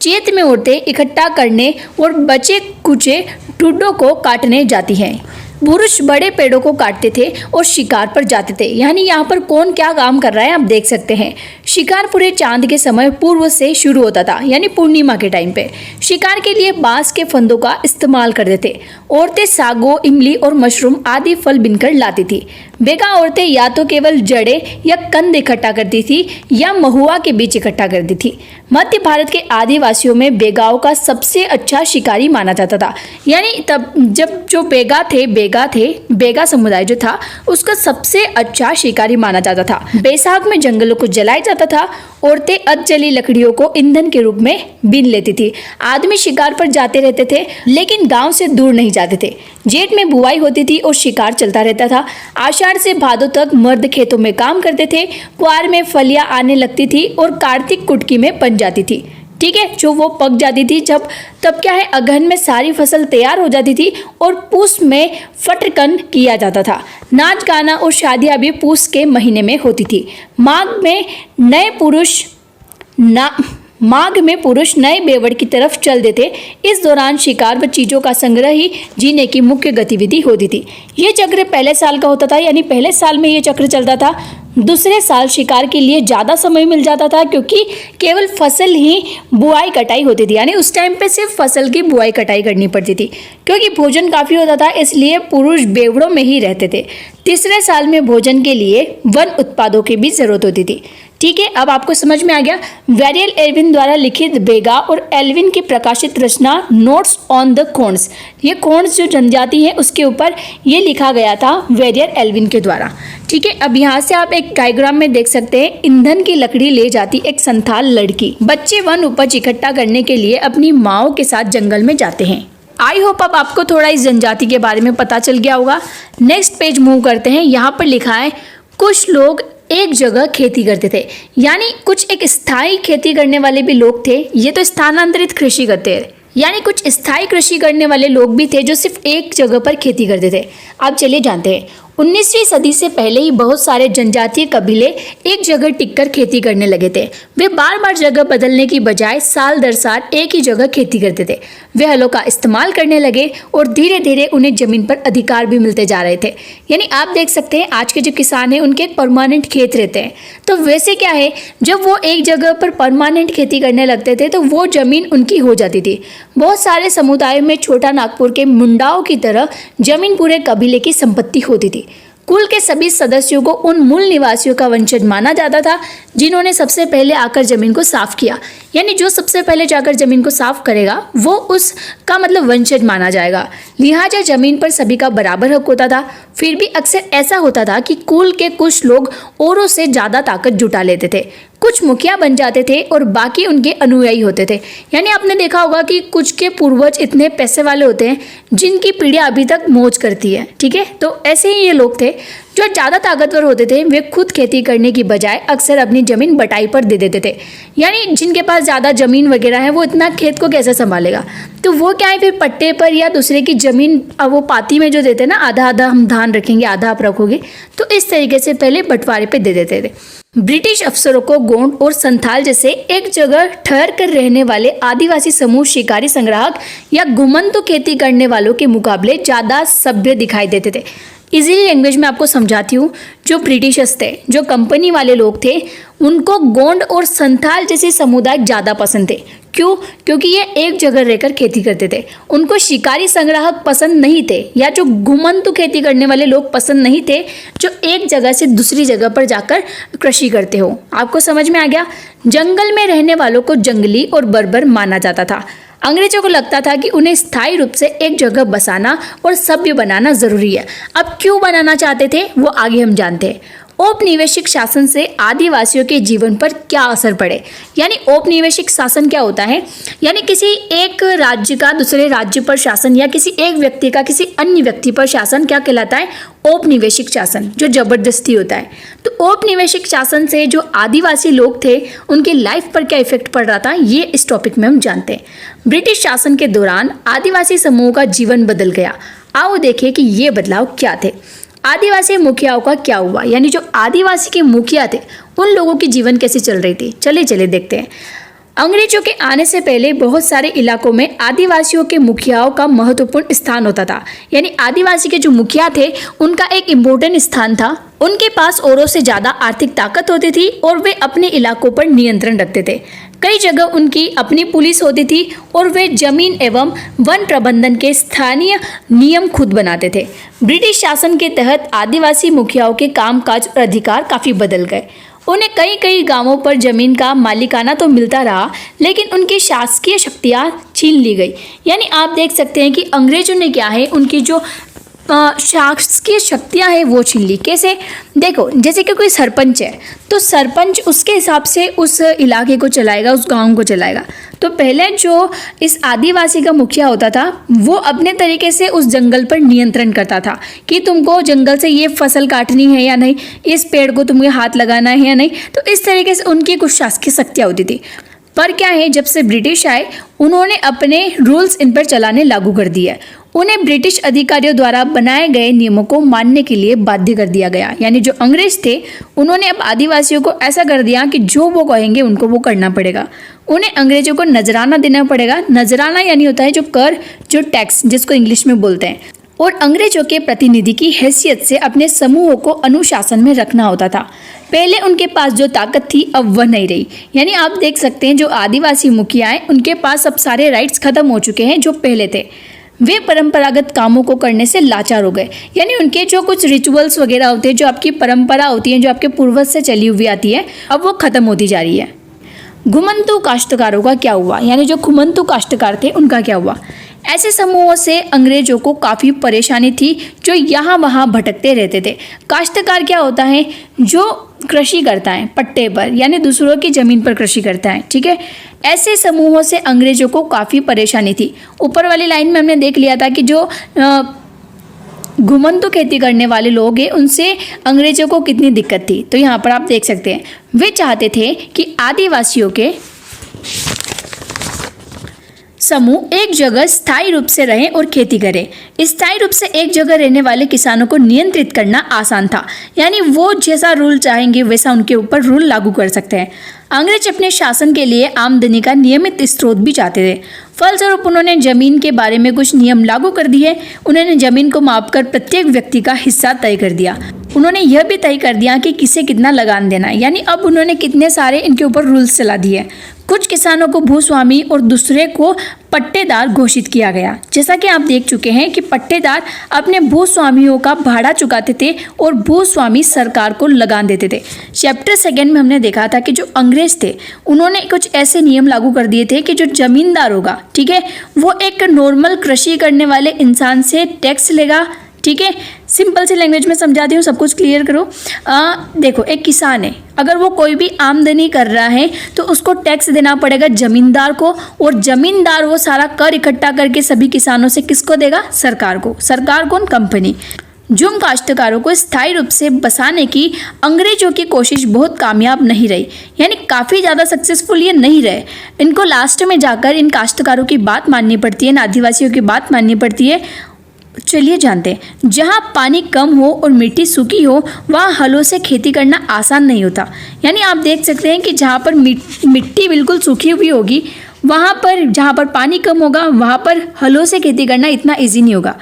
चैत में औरतें इकट्ठा करने और बचे कुचे ठुड्डों को काटने जाती हैं। पुरुष बड़े पेड़ों को काटते थे और शिकार पर जाते थे। यानी यहाँ पर कौन क्या काम कर रहा है आप देख सकते हैं। शिकार पूरे चांद के समय पूर्व से शुरू होता था, यानी पूर्णिमा के टाइम पे। शिकार के लिए बांस के फंदों का इस्तेमाल करते थे। औरतें सागो, इमली और मशरूम आदि फल बिनकर लाती थी। बेगा औरतें या तो केवल जड़ें या कंद इकट्ठा करती थी या महुआ के बीज इकट्ठा करती थी। मध्य भारत के आदिवासियों में बेगाओं का सबसे अच्छा शिकारी माना जाता था। यानी तब जब जो बेगा समुदाय जो था उसका सबसे अच्छा शिकारी माना जाता था। बैसाख में जंगलों को जलाया जाता था। औरतें अधजली लकड़ियों को ईंधन के रूप में बीन लेती थी। आदमी शिकार पर जाते रहते थे, लेकिन गांव से दूर नहीं जाते थे। जेठ में बुआई होती थी और शिकार चलता रहता था। आषाढ़ से भादों तक मर्द खेतों में काम करते थे। कुआर में फलियां आने लगती थी और कार्तिक कुटकी में बन जाती थी। ठीक है, जो वो पक जाती थी तब क्या है, अगहन में सारी फसल तैयार हो जाती थी और पूस में फटकन किया जाता था। नाच गाना और शादियां भी पूस के महीने में होती थी। माघ में पुरुष नए बेवड़ की तरफ चल देते। इस दौरान शिकार व चीजों का संग्रह ही जीने की मुख्य गतिविधि होती थी। ये चक्र पहले साल का होता था, यानी पहले साल में ये चक्र चलता था। दूसरे साल शिकार के लिए ज़्यादा समय मिल जाता था, क्योंकि केवल फसल ही बुआई कटाई होती थी। यानी उस टाइम पे सिर्फ फसल की बुआई कटाई करनी पड़ती थी, क्योंकि भोजन काफ़ी होता था, इसलिए पुरुष बेवड़ों में ही रहते थे। तीसरे साल में भोजन के लिए वन उत्पादों की भी जरूरत होती थी। ठीक है, अब आपको समझ में आ गया। वेरियल एल्विन द्वारा लिखित बेगा और एल्विन की प्रकाशित रचना नोट्स ऑन द खोन्स, ये खोन्स जो जनजाति है उसके ऊपर ये लिखा गया था वेरियल एल्विन के द्वारा। ठीक है, अब यहाँ से आप एक डायग्राम में देख सकते हैं, ईंधन की लकड़ी ले जाती एक संथाल लड़की। बच्चे वन उपज इकट्ठा करने के लिए अपनी माओ के साथ जंगल में जाते हैं। आई होप अब आपको थोड़ा इस जनजाति के बारे में पता चल गया होगा। नेक्स्ट पेज मूव करते हैं। यहाँ पर लिखा है कुछ लोग एक जगह खेती करते थे, यानी कुछ एक स्थायी खेती करने वाले भी लोग थे। ये तो स्थानांतरित कृषि करते हैं, यानी कुछ स्थायी कृषि करने वाले लोग भी थे जो सिर्फ एक जगह पर खेती करते थे। अब चलिए जानते हैं। 19वीं सदी से पहले ही बहुत सारे जनजातीय कबीले एक जगह टिककर खेती करने लगे थे। वे बार बार जगह बदलने की बजाय साल दर साल एक ही जगह खेती करते थे। वे हलों का इस्तेमाल करने लगे और धीरे धीरे उन्हें जमीन पर अधिकार भी मिलते जा रहे थे। यानी आप देख सकते हैं आज के जो किसान हैं उनके एक परमानेंट खेत रहते हैं। तो वैसे क्या है, जब वो एक जगह पर परमानेंट खेती करने लगते थे तो वो जमीन उनकी हो जाती थी। बहुत सारे समुदायों में छोटा नागपुर के मुंडाओं की तरह जमीन पूरे कबीले की संपत्ति होती थी। कुल के सभी सदस्यों को उन मूल निवासियों का वंशज माना जाता था जिन्होंने सबसे पहले आकर जमीन को साफ किया। यानी जो सबसे पहले जाकर जमीन को साफ करेगा वो उसका मतलब वंशज माना जाएगा। लिहाजा जमीन पर सभी का बराबर हक होता था। फिर भी अक्सर ऐसा होता था कि कुल के कुछ लोग औरों से ज़्यादा ताकत जुटा लेते थे। कुछ मुखिया बन जाते थे और बाकी उनके अनुयायी होते थे। यानी आपने देखा होगा कि कुछ के पूर्वज इतने पैसे वाले होते हैं जिनकी पीढ़ियां अभी तक मौज करती है। ठीक है, तो ऐसे ही ये लोग थे जो ज़्यादा ताकतवर होते थे। वे खुद खेती करने की बजाय अक्सर अपनी ज़मीन बटाई पर दे देते थे। यानी जिनके पास ज़्यादा ज़मीन वगैरह है वो इतना खेत को कैसे संभालेगा, तो वो क्या है फिर पट्टे पर या दूसरे की ज़मीन वो पाती में जो देते ना, आधा आधा हम धान रखेंगे आधा आप रखोगे, तो इस तरीके से पहले बंटवारे पे दे देते थे। ब्रिटिश अफसरों को गोंड और संथाल जैसे एक जगह ठहर कर रहने वाले आदिवासी समूह शिकारी संग्राहक या घुमंतु खेती करने वालों के मुकाबले ज़्यादा सभ्य दिखाई देते थे। इजीली लैंग्वेज में आपको समझाती हूँ। जो ब्रिटिशर्स थे, जो कंपनी वाले लोग थे, उनको गोंड और संथाल जैसे समुदाय ज़्यादा पसंद थे। क्यों? क्योंकि ये एक जगह रहकर खेती करते थे। उनको शिकारी संग्राहक पसंद नहीं थे, या जो घुमंतु खेती करने वाले लोग पसंद नहीं थे जो एक जगह से दूसरी जगह पर जाकर कृषि करते हो। आपको समझ में आ गया? जंगल में रहने वालों को जंगली और बर्बर माना जाता था। अंग्रेजों को लगता था कि उन्हें स्थायी रूप से एक जगह बसाना और सभ्य बनाना जरूरी है। अब क्यों बनाना चाहते थे वो आगे हम जानते हैं। औपनिवेशिक शासन से आदिवासियों के जीवन पर क्या असर पड़े। यानी औपनिवेशिक शासन क्या होता है, यानी किसी एक राज्य का दूसरे राज्य पर शासन या किसी एक व्यक्ति का किसी अन्य व्यक्ति पर शासन क्या कहलाता है? औपनिवेशिक शासन, जो जबरदस्ती होता है। तो औपनिवेशिक शासन से जो आदिवासी लोग थे उनकी लाइफ पर क्या इफेक्ट पड़ रहा था, ये इस टॉपिक में हम जानते हैं। ब्रिटिश शासन के दौरान आदिवासी समूह का जीवन बदल गया। आओ देखें कि ये बदलाव क्या थे। आदिवासी मुखियाओं का क्या हुआ, यानी जो आदिवासी के मुखिया थे उन लोगों की जीवन कैसे चल रही थी। चले देखते हैं। अंग्रेजों के आने से पहले बहुत सारे इलाकों में आदिवासियों के मुखियाओं का महत्वपूर्ण स्थान होता था। यानी आदिवासी के जो मुखिया थे उनका एक इम्पोर्टेंट स्थान था। उनके पास औरों से ज़्यादा आर्थिक ताकत होती थी और वे अपने इलाकों पर नियंत्रण रखते थे। कई जगह उनकी अपनी पुलिस होती थी और वे जमीन एवं वन प्रबंधन के स्थानीय नियम खुद बनाते थे। ब्रिटिश शासन के तहत आदिवासी मुखियाओं के कामकाज और अधिकार काफ़ी बदल गए। उन्हें कई कई गांवों पर जमीन का मालिकाना तो मिलता रहा, लेकिन उनकी शासकीय शक्तियां छीन ली गई। यानी आप देख सकते हैं कि अंग्रेजों ने क्या है, उनकी जो शासकीय शक्तियां हैं वो छीन ली। कैसे? देखो, जैसे कि कोई सरपंच है तो सरपंच उसके हिसाब से उस इलाके को चलाएगा, उस गांव को चलाएगा। तो पहले जो इस आदिवासी का मुखिया होता था वो अपने तरीके से उस जंगल पर नियंत्रण करता था कि तुमको जंगल से ये फसल काटनी है या नहीं, इस पेड़ को तुम्हें हाथ लगाना है या नहीं। तो इस तरीके से उनकी कुछ शासकीय शक्तियाँ होती थी। पर क्या है, जब से ब्रिटिश आए उन्होंने अपने रूल्स इन पर चलाने लागू कर दिए। उन्हें ब्रिटिश अधिकारियों द्वारा बनाए गए नियमों को मानने के लिए बाध्य कर दिया गया। यानी जो अंग्रेज थे उन्होंने अब आदिवासियों को ऐसा कर दिया कि जो वो कहेंगे उनको वो करना पड़ेगा। उन्हें अंग्रेजों को नजराना देना पड़ेगा। नजराना यानी होता है जो कर, जो टैक्स, जिसको इंग्लिश में बोलते हैं। और अंग्रेजों के प्रतिनिधि की हैसियत से अपने समूहों को अनुशासन में रखना होता था। पहले उनके पास जो ताकत थी अब वह नहीं रही। यानी आप देख सकते हैं जो आदिवासी मुखिया हैं उनके पास अब सारे राइट्स खत्म हो चुके हैं जो पहले थे। वे परंपरागत कामों को करने से लाचार हो गए। यानी उनके जो कुछ रिचुअल्स वगैरह होते हैं, जो आपकी परंपरा होती है, जो आपके पूर्वज से चली हुई आती है, अब वो खत्म होती जा रही है। घुमंतू काश्तकारों का क्या हुआ? यानी जो घुमंतू काश्तकार थे उनका क्या हुआ? ऐसे समूहों से अंग्रेजों को काफ़ी परेशानी थी जो यहाँ वहाँ भटकते रहते थे। काश्तकार क्या होता है? जो कृषि करता है पट्टे पर, यानी दूसरों की ज़मीन पर कृषि करता है। ठीक है, ऐसे समूहों से अंग्रेजों को काफ़ी परेशानी थी। ऊपर वाली लाइन में हमने देख लिया था कि जो घुमंतू खेती करने वाले लोग हैं उनसे अंग्रेजों को कितनी दिक्कत थी। तो यहाँ पर आप देख सकते हैं वे चाहते थे कि आदिवासियों के समूह एक जगह स्थायी रूप से रहें और खेती करें। स्थायी रूप से एक जगह रहने वाले किसानों को नियंत्रित करना आसान था। यानी वो जैसा रूल चाहेंगे वैसा उनके ऊपर रूल लागू कर सकते हैं। अंग्रेज अपने शासन के लिए आमदनी का नियमित स्रोत भी चाहते थे। फलस्वरूप उन्होंने जमीन के बारे में कुछ नियम लागू कर दिए। उन्होंने जमीन को मापकर प्रत्येक व्यक्ति का हिस्सा तय कर दिया। उन्होंने यह भी तय कर दिया कि किसे कितना लगान देना है। यानी अब उन्होंने कितने सारे इनके ऊपर रूल्स चला दिए। कुछ किसानों को भूस्वामी और दूसरे को पट्टेदार घोषित किया गया। जैसा कि आप देख चुके हैं कि पट्टेदार अपने भूस्वामियों का भाड़ा चुकाते थे और भूस्वामी सरकार को लगान देते थे। चैप्टर 2 में हमने देखा था कि जो अंग्रेज थे उन्होंने कुछ ऐसे नियम लागू कर दिए थे कि जो जमींदार होगा, ठीक है, वो एक नॉर्मल कृषि करने वाले इंसान से टैक्स लेगा। ठीक है, सिंपल सी लैंग्वेज में समझाती हूँ, सब कुछ क्लियर करो। देखो, एक किसान है, अगर वो कोई भी आमदनी कर रहा है तो उसको टैक्स देना पड़ेगा जमींदार को, और जमींदार वो सारा कर इकट्ठा करके सभी किसानों से किसको देगा? सरकार को। सरकार कौन? कंपनी। झुम काश्तकारों को स्थायी रूप से बसाने की अंग्रेजों की कोशिश बहुत कामयाब नहीं रही। यानी काफ़ी ज़्यादा सक्सेसफुल ये नहीं रहे। इनको लास्ट में जाकर इन काश्तकारों की बात माननी पड़ती है, इन आदिवासियों की बात माननी पड़ती है। चलिए जानते हैं। जहाँ पानी कम हो और मिट्टी सूखी हो वहाँ हलों से खेती करना आसान नहीं होता। यानी आप देख सकते हैं कि जहाँ पर मिट्टी बिल्कुल सूखी हुई होगी, वहाँ पर जहाँ पर पानी कम होगा वहाँ पर हलों से खेती करना इतना ईजी नहीं होगा,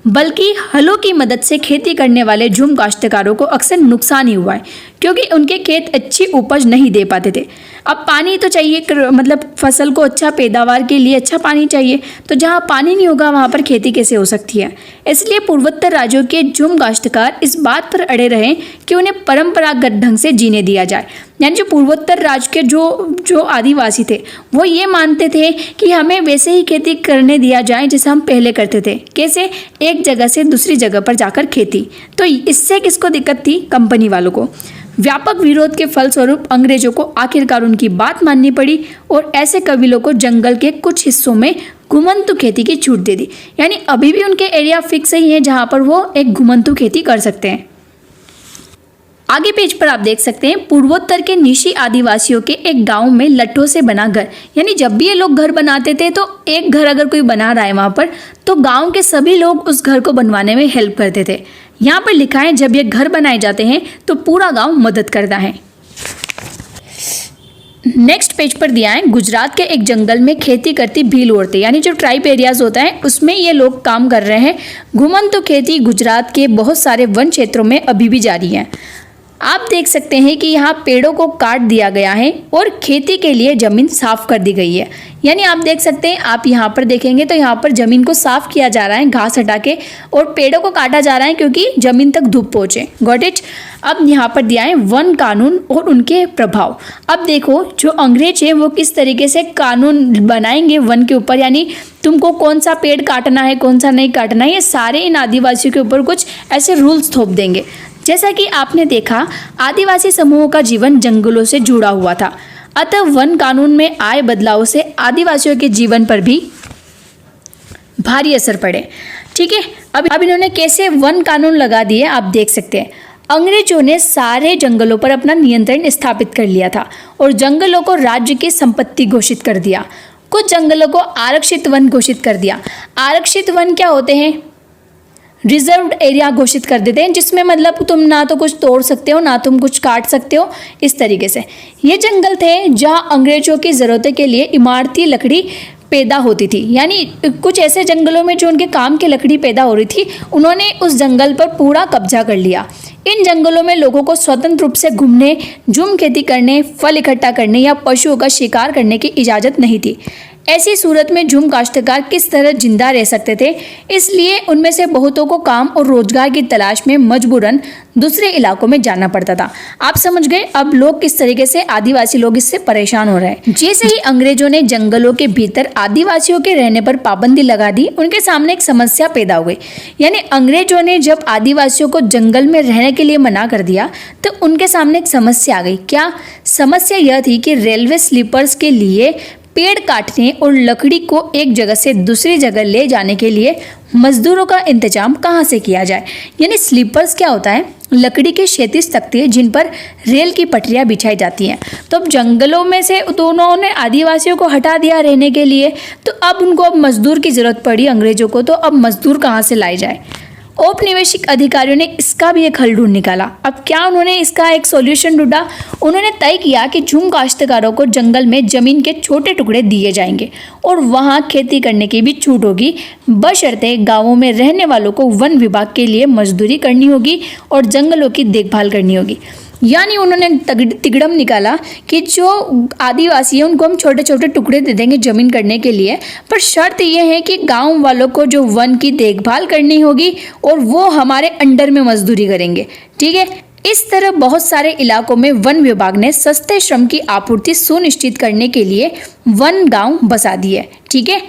बल्कि हलों की मदद से खेती करने वाले झुम काश्तकारों को अक्सर नुकसान ही हुआ है, क्योंकि उनके खेत अच्छी उपज नहीं दे पाते थे। अब पानी तो चाहिए, मतलब फसल को अच्छा पैदावार के लिए अच्छा पानी चाहिए, तो जहाँ पानी नहीं होगा वहाँ पर खेती कैसे हो सकती है। इसलिए पूर्वोत्तर राज्यों के झुम काश्तकार इस बात पर अड़े रहे कि उन्हें परंपरागत ढंग से जीने दिया जाए। यानी जो पूर्वोत्तर राज्य के जो आदिवासी थे वो ये मानते थे कि हमें वैसे ही खेती करने दिया जाए जैसे हम पहले करते थे। कैसे? एक जगह से दूसरी जगह पर जाकर खेती। तो इससे किसको दिक्कत थी? कंपनी वालों को। व्यापक विरोध के फलस्वरूप अंग्रेजों को आखिरकार उनकी बात माननी पड़ी और ऐसे कबीलों को जंगल के कुछ हिस्सों में घुमंतू खेती की छूट दे दी। यानी अभी भी उनके एरिया फिक्स ही है जहाँ पर वो एक घुमंतू खेती कर सकते हैं। आगे पेज पर आप देख सकते हैं पूर्वोत्तर के निशी आदिवासियों के एक गांव में लट्ठों से बना घर। यानी जब भी ये लोग घर बनाते थे तो एक घर अगर कोई बना रहा है वहाँ पर, तो गांव के सभी लोग उस घर को बनवाने में हेल्प करते थे। यहाँ पर लिखा है जब ये घर बनाए जाते हैं तो पूरा गांव मदद करता है। नेक्स्ट पेज पर दिया है, गुजरात के एक जंगल में खेती करती भील औरतें, यानी जो ट्राइब एरियाज होता है उसमें ये लोग काम कर रहे हैं। घुमंतु खेती गुजरात के बहुत सारे वन क्षेत्रों में अभी भी जारी है। आप देख सकते हैं कि यहाँ पेड़ों को काट दिया गया है और खेती के लिए ज़मीन साफ कर दी गई है। यानी आप देख सकते हैं, आप यहाँ पर देखेंगे तो यहाँ पर ज़मीन को साफ किया जा रहा है घास हटा के, और पेड़ों को काटा जा रहा है क्योंकि ज़मीन तक धूप पहुँचे। Got it. अब यहाँ पर दिया है वन कानून और उनके प्रभाव। अब देखो जो अंग्रेज हैं वो किस तरीके से कानून बनाएंगे वन के ऊपर, यानी तुमको कौन सा पेड़ काटना है कौन सा नहीं काटना है, ये सारे इन आदिवासियों के ऊपर कुछ ऐसे रूल्स थोप देंगे। जैसा कि आपने देखा, आदिवासी समूहों का जीवन जंगलों से जुड़ा हुआ था, अतः वन कानून में आए बदलाव से आदिवासियों के जीवन पर भी भारी असर पड़े। ठीक है, अब इन्होंने कैसे वन कानून लगा दिए आप देख सकते हैं। अंग्रेजों ने सारे जंगलों पर अपना नियंत्रण स्थापित कर लिया था और जंगलों को राज्य की संपत्ति घोषित कर दिया। कुछ जंगलों को आरक्षित वन घोषित कर दिया। आरक्षित वन क्या होते हैं? रिजर्व्ड एरिया घोषित कर देते हैं, जिसमें मतलब तुम ना तो कुछ तोड़ सकते हो ना तुम कुछ काट सकते हो। इस तरीके से ये जंगल थे जहां अंग्रेजों की ज़रूरतों के लिए इमारती लकड़ी पैदा होती थी। यानी कुछ ऐसे जंगलों में जो उनके काम की लकड़ी पैदा हो रही थी, उन्होंने उस जंगल पर पूरा कब्जा कर लिया। इन जंगलों में लोगों को स्वतंत्र रूप से घूमने, झूम खेती करने, फल इकट्ठा करने या पशुओं का शिकार करने की इजाज़त नहीं थी। ऐसी सूरत में झूम काश्तकार किस तरह जिंदा रह सकते थे, इसलिए उनमें से बहुतों को काम और रोजगार की तलाश में मजबूरन दूसरे इलाकों में जाना पड़ता था। आप समझ गए अब लोग किस तरीके से, आदिवासी लोग इससे परेशान हो रहे हैं। जैसे ही अंग्रेजों ने जंगलों के भीतर आदिवासियों के रहने पर पाबंदी लगा दी, उनके सामने एक समस्या पैदा हो गई। यानी अंग्रेजों ने जब आदिवासियों को जंगल में रहने के लिए मना कर दिया तो उनके सामने एक समस्या आ गई। क्या समस्या? यह थी कि रेलवे स्लीपर्स के लिए पेड़ काटने और लकड़ी को एक जगह से दूसरी जगह ले जाने के लिए मजदूरों का इंतजाम कहाँ से किया जाए। यानी स्लीपर्स क्या होता है? लकड़ी के क्षैतिज तख्ते जिन पर रेल की पटरियां बिछाई जाती हैं। तो अब जंगलों में से उन्होंने आदिवासियों को हटा दिया रहने के लिए, तो अब उनको अब मजदूर की जरूरत पड़ी अंग्रेजों को। तो अब मजदूर कहाँ से लाए जाए? औपनिवेशिक अधिकारियों ने इसका भी एक हल ढूंढ निकाला। अब क्या उन्होंने इसका एक सॉल्यूशन ढूंढा? उन्होंने तय किया कि झूम काश्तकारों को जंगल में जमीन के छोटे टुकड़े दिए जाएंगे और वहां खेती करने की भी छूट होगी, बशर्ते गांवों में रहने वालों को वन विभाग के लिए मजदूरी करनी होगी और जंगलों की देखभाल करनी होगी। यानी उन्होंने तिगड़म निकाला कि जो आदिवासी है उनको हम छोटे छोटे टुकड़े दे देंगे जमीन करने के लिए, पर शर्त यह है कि गांव वालों को जो वन की देखभाल करनी होगी और वो हमारे अंडर में मजदूरी करेंगे। ठीक है, इस तरह बहुत सारे इलाकों में वन विभाग ने सस्ते श्रम की आपूर्ति सुनिश्चित करने के लिए वन गांव बसा दिए। ठीक है,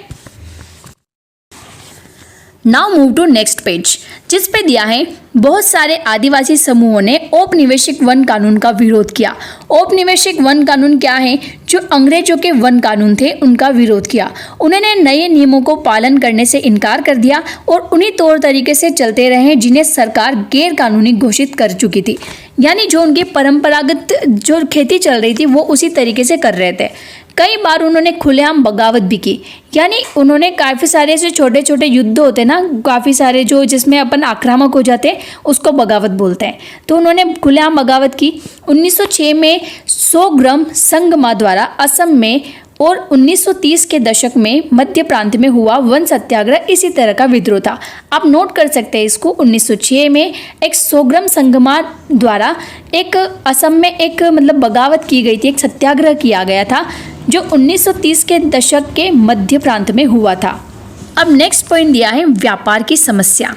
now move to next page, जिस पे दिया है बहुत सारे आदिवासी समूहों ने औपनिवेशिक वन कानून का विरोध किया। औपनिवेशिक वन कानून क्या है? जो अंग्रेजों के वन कानून थे उनका विरोध किया। उन्होंने नए नियमों को पालन करने से इनकार कर दिया और उन्हीं तौर तरीके से चलते रहे जिन्हें सरकार गैर कानूनी घोषित कर चुकी थी। यानी जो उनकी परंपरागत जो खेती चल रही थी वो उसी तरीके से कर रहे थे। कई बार उन्होंने खुलेआम बगावत भी की। यानी उन्होंने काफ़ी सारे ऐसे छोटे छोटे युद्ध होते ना, काफ़ी सारे जो जिसमें अपन आक्रामक हो जाते हैं उसको बगावत बोलते हैं। तो उन्होंने खुलेआम बगावत की। 1906 में सोग्राम संगमा द्वारा असम में और 1930 के दशक में मध्य प्रांत में हुआ वन सत्याग्रह इसी तरह का विद्रोह था। आप नोट कर सकते हैं इसको। 1906 में एक सोग्राम संगमा द्वारा एक असम में एक मतलब बगावत की गई थी, एक सत्याग्रह किया गया था जो 1930 के दशक के मध्य प्रांत में हुआ था। अब नेक्स्ट पॉइंट दिया है व्यापार की समस्या।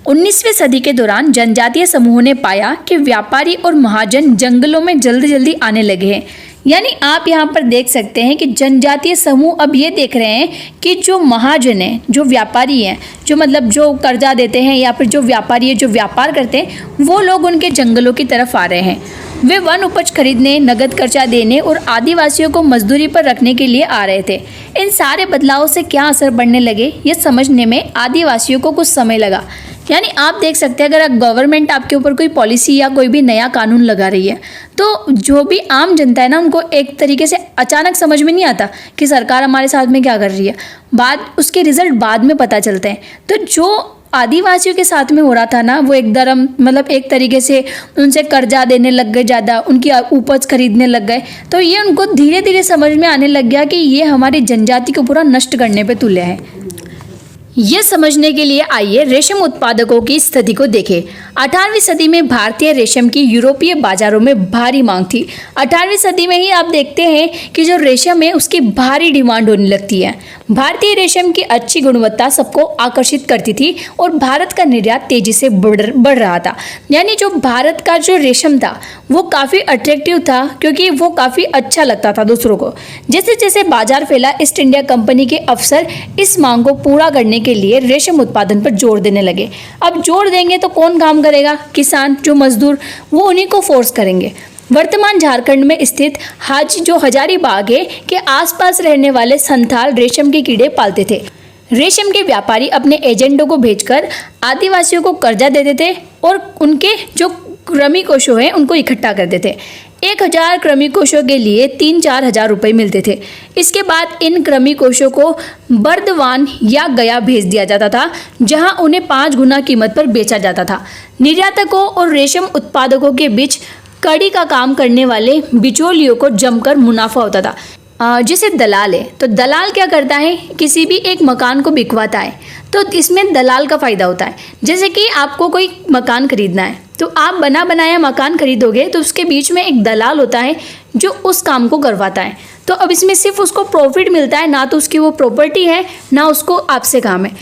19वीं सदी के दौरान जनजातीय समूहों ने पाया कि व्यापारी और महाजन जंगलों में जल्दी जल्दी आने लगे हैं। यानी आप यहाँ पर देख सकते हैं कि जनजातीय समूह अब ये देख रहे हैं कि जो महाजन हैं, जो व्यापारी हैं, जो मतलब जो कर्जा देते हैं या फिर जो व्यापारी है जो व्यापार करते हैं, वो लोग उनके जंगलों की तरफ आ रहे हैं। वे वन उपज खरीदने, नगद कर्जा देने और आदिवासियों को मजदूरी पर रखने के लिए आ रहे थे। इन सारे बदलावों से क्या असर पड़ने लगे ये समझने में आदिवासियों को कुछ समय लगा। यानी आप देख सकते हैं अगर गवर्नमेंट आपके ऊपर कोई पॉलिसी या कोई भी नया कानून लगा रही है तो जो भी आम जनता है ना उनको एक तरीके से अचानक समझ में नहीं आता कि सरकार हमारे साथ में क्या कर रही है। बाद उसके रिजल्ट बाद में पता चलते हैं। तो जो आदिवासियों के साथ में हो रहा था ना, वो एकदम मतलब एक तरीके से उनसे कर्जा देने लग गए, ज़्यादा उनकी उपज खरीदने लग गए। तो ये उनको धीरे धीरे समझ में आने लग गया कि ये हमारी जनजाति को पूरा नष्ट करने पे तुले हैं। ये समझने के लिए आइए रेशम उत्पादकों की स्थिति को देखें। 18वीं सदी में भारतीय रेशम की यूरोपीय बाजारों में भारी मांग थी। 18वीं सदी में ही आप देखते हैं कि जो रेशम है उसकी भारी डिमांड होने लगती है। भारतीय रेशम की अच्छी गुणवत्ता सबको आकर्षित करती थी और भारत का निर्यात तेजी से बढ़ रहा था। यानी जो भारत का जो रेशम था वो काफ़ी अट्रैक्टिव था, क्योंकि वो काफ़ी अच्छा लगता था दूसरों को। जैसे जैसे बाजार फैला, ईस्ट इंडिया कंपनी के अफसर इस मांग को पूरा करने के लिए रेशम उत्पादन पर जोर देने लगे। अब जोर देंगे तो कौन काम करेगा? किसान, जो मजदूर, वो उन्हीं को फोर्स करेंगे। वर्तमान झारखंड में स्थित जो हजारीबाग है के आसपास रहने वाले संथाल रेशम के कीड़े पालते थे। रेशम के व्यापारी अपने एजेंटों को भेजकर आदिवासियों को कर्जा देते थे और उनके जो कृमि कोशों हैं उनको इकट्ठा करते थे। 1000 कृमि कोशों के लिए 3-4 हज़ार रुपये मिलते थे। इसके बाद इन कृमि कोशों को बर्दवान या गया भेज दिया जाता था, जहां उन्हें 5 गुना कीमत पर बेचा जाता था। निर्यातकों और रेशम उत्पादकों के बीच कड़ी का काम करने वाले बिचौलियों को जमकर मुनाफा होता था। जिसे दलाल है, तो दलाल क्या करता है? किसी भी एक मकान को बिकवाता है, तो इसमें दलाल का फ़ायदा होता है। जैसे कि आपको कोई मकान खरीदना है, तो आप बना बनाया मकान खरीदोगे तो उसके बीच में एक दलाल होता है जो उस काम को करवाता है। तो अब इसमें सिर्फ उसको प्रॉफिट मिलता है, ना तो उसकी वो प्रॉपर्टी है ना उसको आपसे काम है।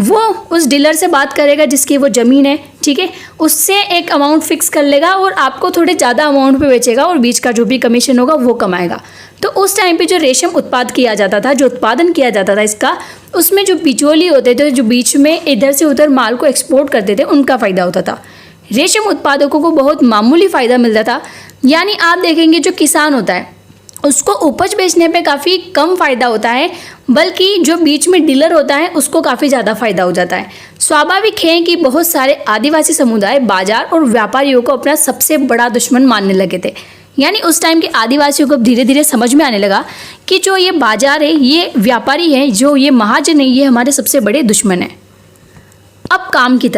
वो उस डीलर से बात करेगा जिसकी वो ज़मीन है, ठीक है, उससे एक अमाउंट फिक्स कर लेगा और आपको थोड़े ज़्यादा अमाउंट पे बेचेगा और बीच का जो भी कमीशन होगा वो कमाएगा। तो उस टाइम पे जो रेशम उत्पाद किया जाता था, जो उत्पादन किया जाता था इसका, उसमें जो बिचौली होते थे, जो बीच में इधर से उधर माल को एक्सपोर्ट करते थे, उनका फ़ायदा होता था। रेशम उत्पादकों को बहुत मामूली फ़ायदा मिलता था। यानी आप देखेंगे जो किसान होता है उसको उपज बेचने पे काफ़ी कम फ़ायदा होता है, बल्कि जो बीच में डीलर होता है उसको काफ़ी ज़्यादा फ़ायदा हो जाता है। स्वाभाविक है कि बहुत सारे आदिवासी समुदाय बाजार और व्यापारियों को अपना सबसे बड़ा दुश्मन मानने लगे थे। यानी उस टाइम के आदिवासियों को धीरे धीरे समझ में आने लगा कि जो ये बाजार है, ये व्यापारी है, जो ये महाजन है, ये हमारे सबसे बड़े दुश्मन है। अब काम की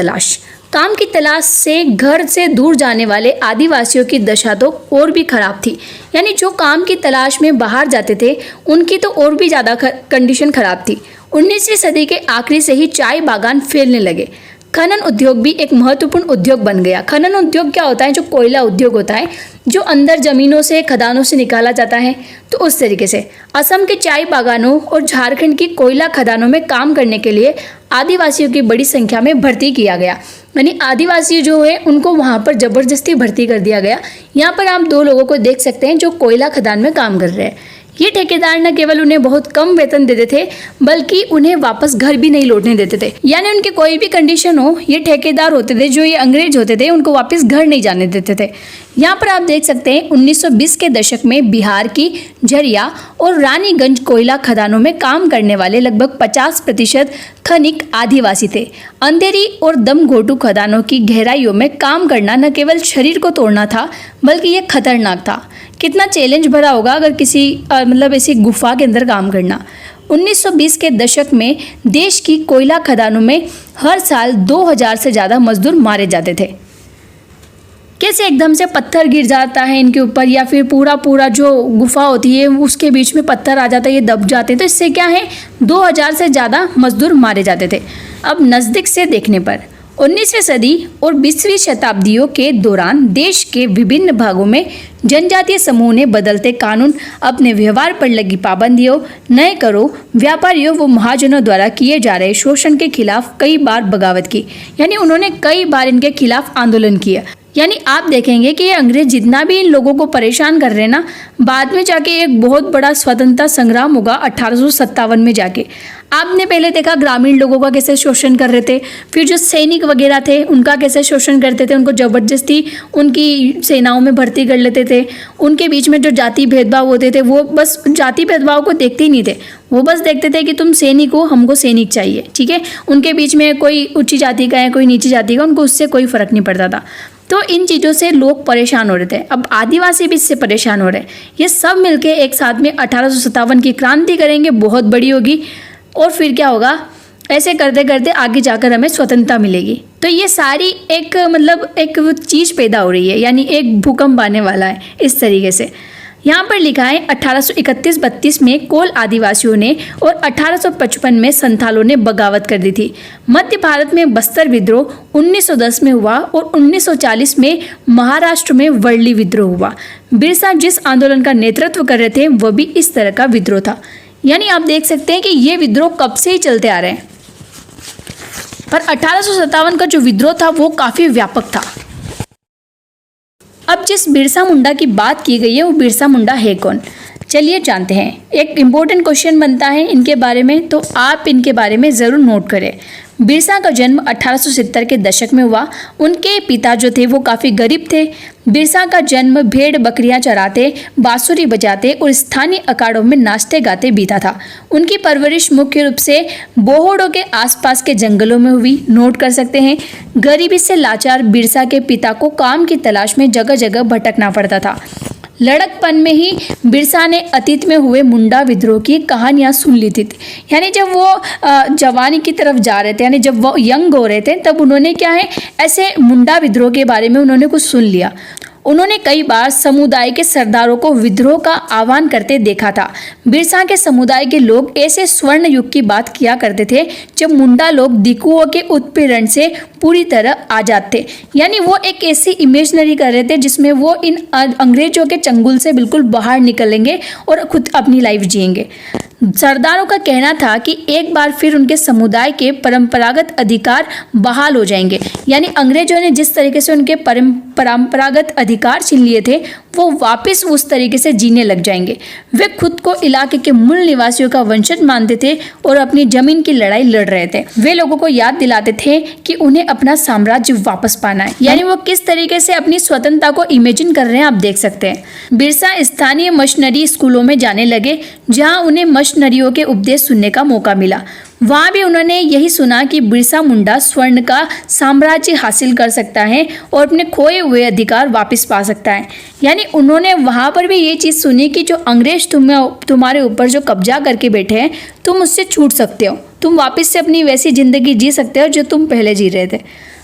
तलाश से घर से दूर जाने वाले आदिवासियों की दशा तो और भी खराब थी। यानी जो काम की तलाश में बाहर जाते थे उनकी तो और भी ज़्यादा कंडीशन खराब थी। 19वीं सदी के आखिरी से ही चाय बागान फैलने लगे। खनन उद्योग भी एक महत्वपूर्ण उद्योग बन गया। खनन उद्योग क्या होता है? जो कोयला उद्योग होता है, जो अंदर ज़मीनों से, खदानों से निकाला जाता है। तो उस तरीके से असम के चाय बागानों और झारखंड की कोयला खदानों में काम करने के लिए आदिवासियों की बड़ी संख्या में भर्ती किया गया। यानी आदिवासी जो है उनको वहाँ पर ज़बरदस्ती भर्ती कर दिया गया। यहाँ पर आप 2 लोगों को देख सकते हैं जो कोयला खदान में काम कर रहे हैं। ये ठेकेदार न केवल उन्हें बहुत कम वेतन देते थे, बल्कि उन्हें वापस घर भी नहीं लौटने देते थे। यानी उनकी कोई भी कंडीशन हो, ये ठेकेदार होते थे, जो ये अंग्रेज होते थे, उनको वापस घर नहीं जाने देते थे। यहाँ पर आप देख सकते हैं 1920 के दशक में बिहार की झरिया और रानीगंज कोयला खदानों में काम करने वाले लगभग 50% खनिक आदिवासी थे। अंधेरी और दम घोटू खदानों की गहराइयों में काम करना न केवल शरीर को तोड़ना था, बल्कि यह खतरनाक था। कितना चैलेंज भरा होगा अगर किसी मतलब ऐसी गुफा के अंदर काम करना। 1920 के दशक में देश की कोयला खदानों में हर साल 2000 से ज़्यादा मजदूर मारे जाते थे। कैसे एकदम से पत्थर गिर जाता है इनके ऊपर, या फिर पूरा जो गुफा होती है उसके बीच में पत्थर आ जाता है, ये दब जाते हैं। तो इससे क्या है, 2000 से ज़्यादा मजदूर मारे जाते थे। अब नज़दीक से देखने पर 19वीं सदी और 20वीं शताब्दियों के दौरान देश के विभिन्न भागों में जनजातीय समूह ने बदलते कानून, अपने व्यवहार पर लगी पाबंदियों, नए करों, व्यापारियों व महाजनों द्वारा किए जा रहे शोषण के खिलाफ कई बार बगावत की। यानी उन्होंने कई बार इनके खिलाफ आंदोलन किया। यानी आप देखेंगे कि ये अंग्रेज जितना भी इन लोगों को परेशान कर रहे हैं ना, बाद में जाके एक बहुत बड़ा स्वतंत्रता संग्राम होगा 1857 में जाके। आपने पहले देखा ग्रामीण लोगों का कैसे शोषण कर रहे थे, फिर जो सैनिक वगैरह थे उनका कैसे शोषण करते थे, उनको ज़बरदस्ती उनकी सेनाओं में भर्ती कर लेते थे। उनके बीच में जो जाति भेदभाव होते थे, वो बस जाति भेदभाव को देखते ही नहीं थे, वो बस देखते थे कि तुम सैनिक हो, हमको सैनिक चाहिए, ठीक है। उनके बीच में कोई ऊंची जाति का है, कोई नीची जाति का, उनको उससे कोई फ़र्क नहीं पड़ता था। तो इन चीज़ों से लोग परेशान हो रहे थे। अब आदिवासी भी इससे परेशान हो रहे हैं। ये सब मिलके एक साथ में 1857 की क्रांति करेंगे, बहुत बड़ी होगी। और फिर क्या होगा, ऐसे करते करते आगे जाकर हमें स्वतंत्रता मिलेगी। तो ये सारी एक एक चीज़ पैदा हो रही है, यानी एक भूकंप आने वाला है इस तरीके से। यहाँ पर लिखा है 1831-32 में कोल आदिवासियों ने और 1855 में संथालों ने बगावत कर दी थी। मध्य भारत में बस्तर विद्रोह 1910 में हुआ और 1940 में महाराष्ट्र में वर्ली विद्रोह हुआ। बिरसा जिस आंदोलन का नेतृत्व कर रहे थे वह भी इस तरह का विद्रोह था। यानी आप देख सकते हैं कि ये विद्रोह कब से ही चलते आ रहे हैं, पर 1857 का जो विद्रोह था वो काफ़ी व्यापक था। अब जिस बिरसा मुंडा की बात की गई है वो बिरसा मुंडा है कौन, चलिए जानते हैं। एक इम्पोर्टेंट क्वेश्चन बनता है इनके बारे में, तो आप इनके बारे में ज़रूर नोट करें। बिरसा का जन्म 1870 के दशक में हुआ। उनके पिता जो थे वो काफ़ी गरीब थे। बिरसा का जन्म भेड़ बकरियां चराते, बांसुरी बजाते और स्थानीय अखाड़ों में नाचते गाते बीता था। उनकी परवरिश मुख्य रूप से बोहोड़ों के आसपास के जंगलों में हुई, नोट कर सकते हैं। गरीबी से लाचार बिरसा के पिता को काम की तलाश में जगह जगह भटकना पड़ता था। लड़कपन में ही बिरसा ने अतीत में हुए मुंडा विद्रोह की कहानियां सुन ली थी। यानी जब वो जवानी की तरफ जा रहे थे, यानी जब वो यंग हो रहे थे, तब उन्होंने क्या है ऐसे मुंडा विद्रोह के बारे में उन्होंने कुछ सुन लिया। उन्होंने कई बार समुदाय के सरदारों को विद्रोह का आह्वान करते देखा था। बिरसा के समुदाय के लोग ऐसे स्वर्ण युग की बात किया करते थे जब मुंडा लोग दिकुओं के उत्पीड़न से पूरी तरह आजाद थे। यानी वो एक ऐसी इमेजनरी कर रहे थे जिसमें वो इन अंग्रेजों के चंगुल से बिल्कुल बाहर निकलेंगे और खुद अपनी लाइफ जिएंगे। सरदारों का कहना था कि एक बार फिर उनके समुदाय के परंपरागत अधिकार बहाल हो जाएंगे। यानी अंग्रेजों ने जिस तरीके से उनके परंपरागत अधिकार छीन लिए थे वो वापस उस तरीके से जीने लग जाएंगे। वे खुद को इलाके के मूल निवासियों का वंशज मानते थे और अपनी जमीन की लड़ाई लड़ रहे थे। वे लोगों को याद दिलाते थे कि उन्हें अपना साम्राज्य वापस पाना है। यानी वो किस तरीके से अपनी स्वतंत्रता को इमेजिन कर रहे हैं आप देख सकते हैं। बिरसा स्थानीय मिशनरी स्कूलों में जाने लगे जहाँ उन्हें मिशनरियों के उपदेश सुनने का मौका मिला। वहाँ भी उन्होंने यही सुना कि बिरसा मुंडा स्वर्ण का साम्राज्य हासिल कर सकता है और अपने खोए हुए अधिकार वापस पा सकता है। यानी उन्होंने वहाँ पर भी ये चीज़ सुनी कि जो अंग्रेज तुम्हारे ऊपर जो कब्जा करके बैठे हैं तुम उससे छूट सकते हो, तुम वापस से अपनी वैसी ज़िंदगी जी सकते हो जो तुम पहले जी रहे थे।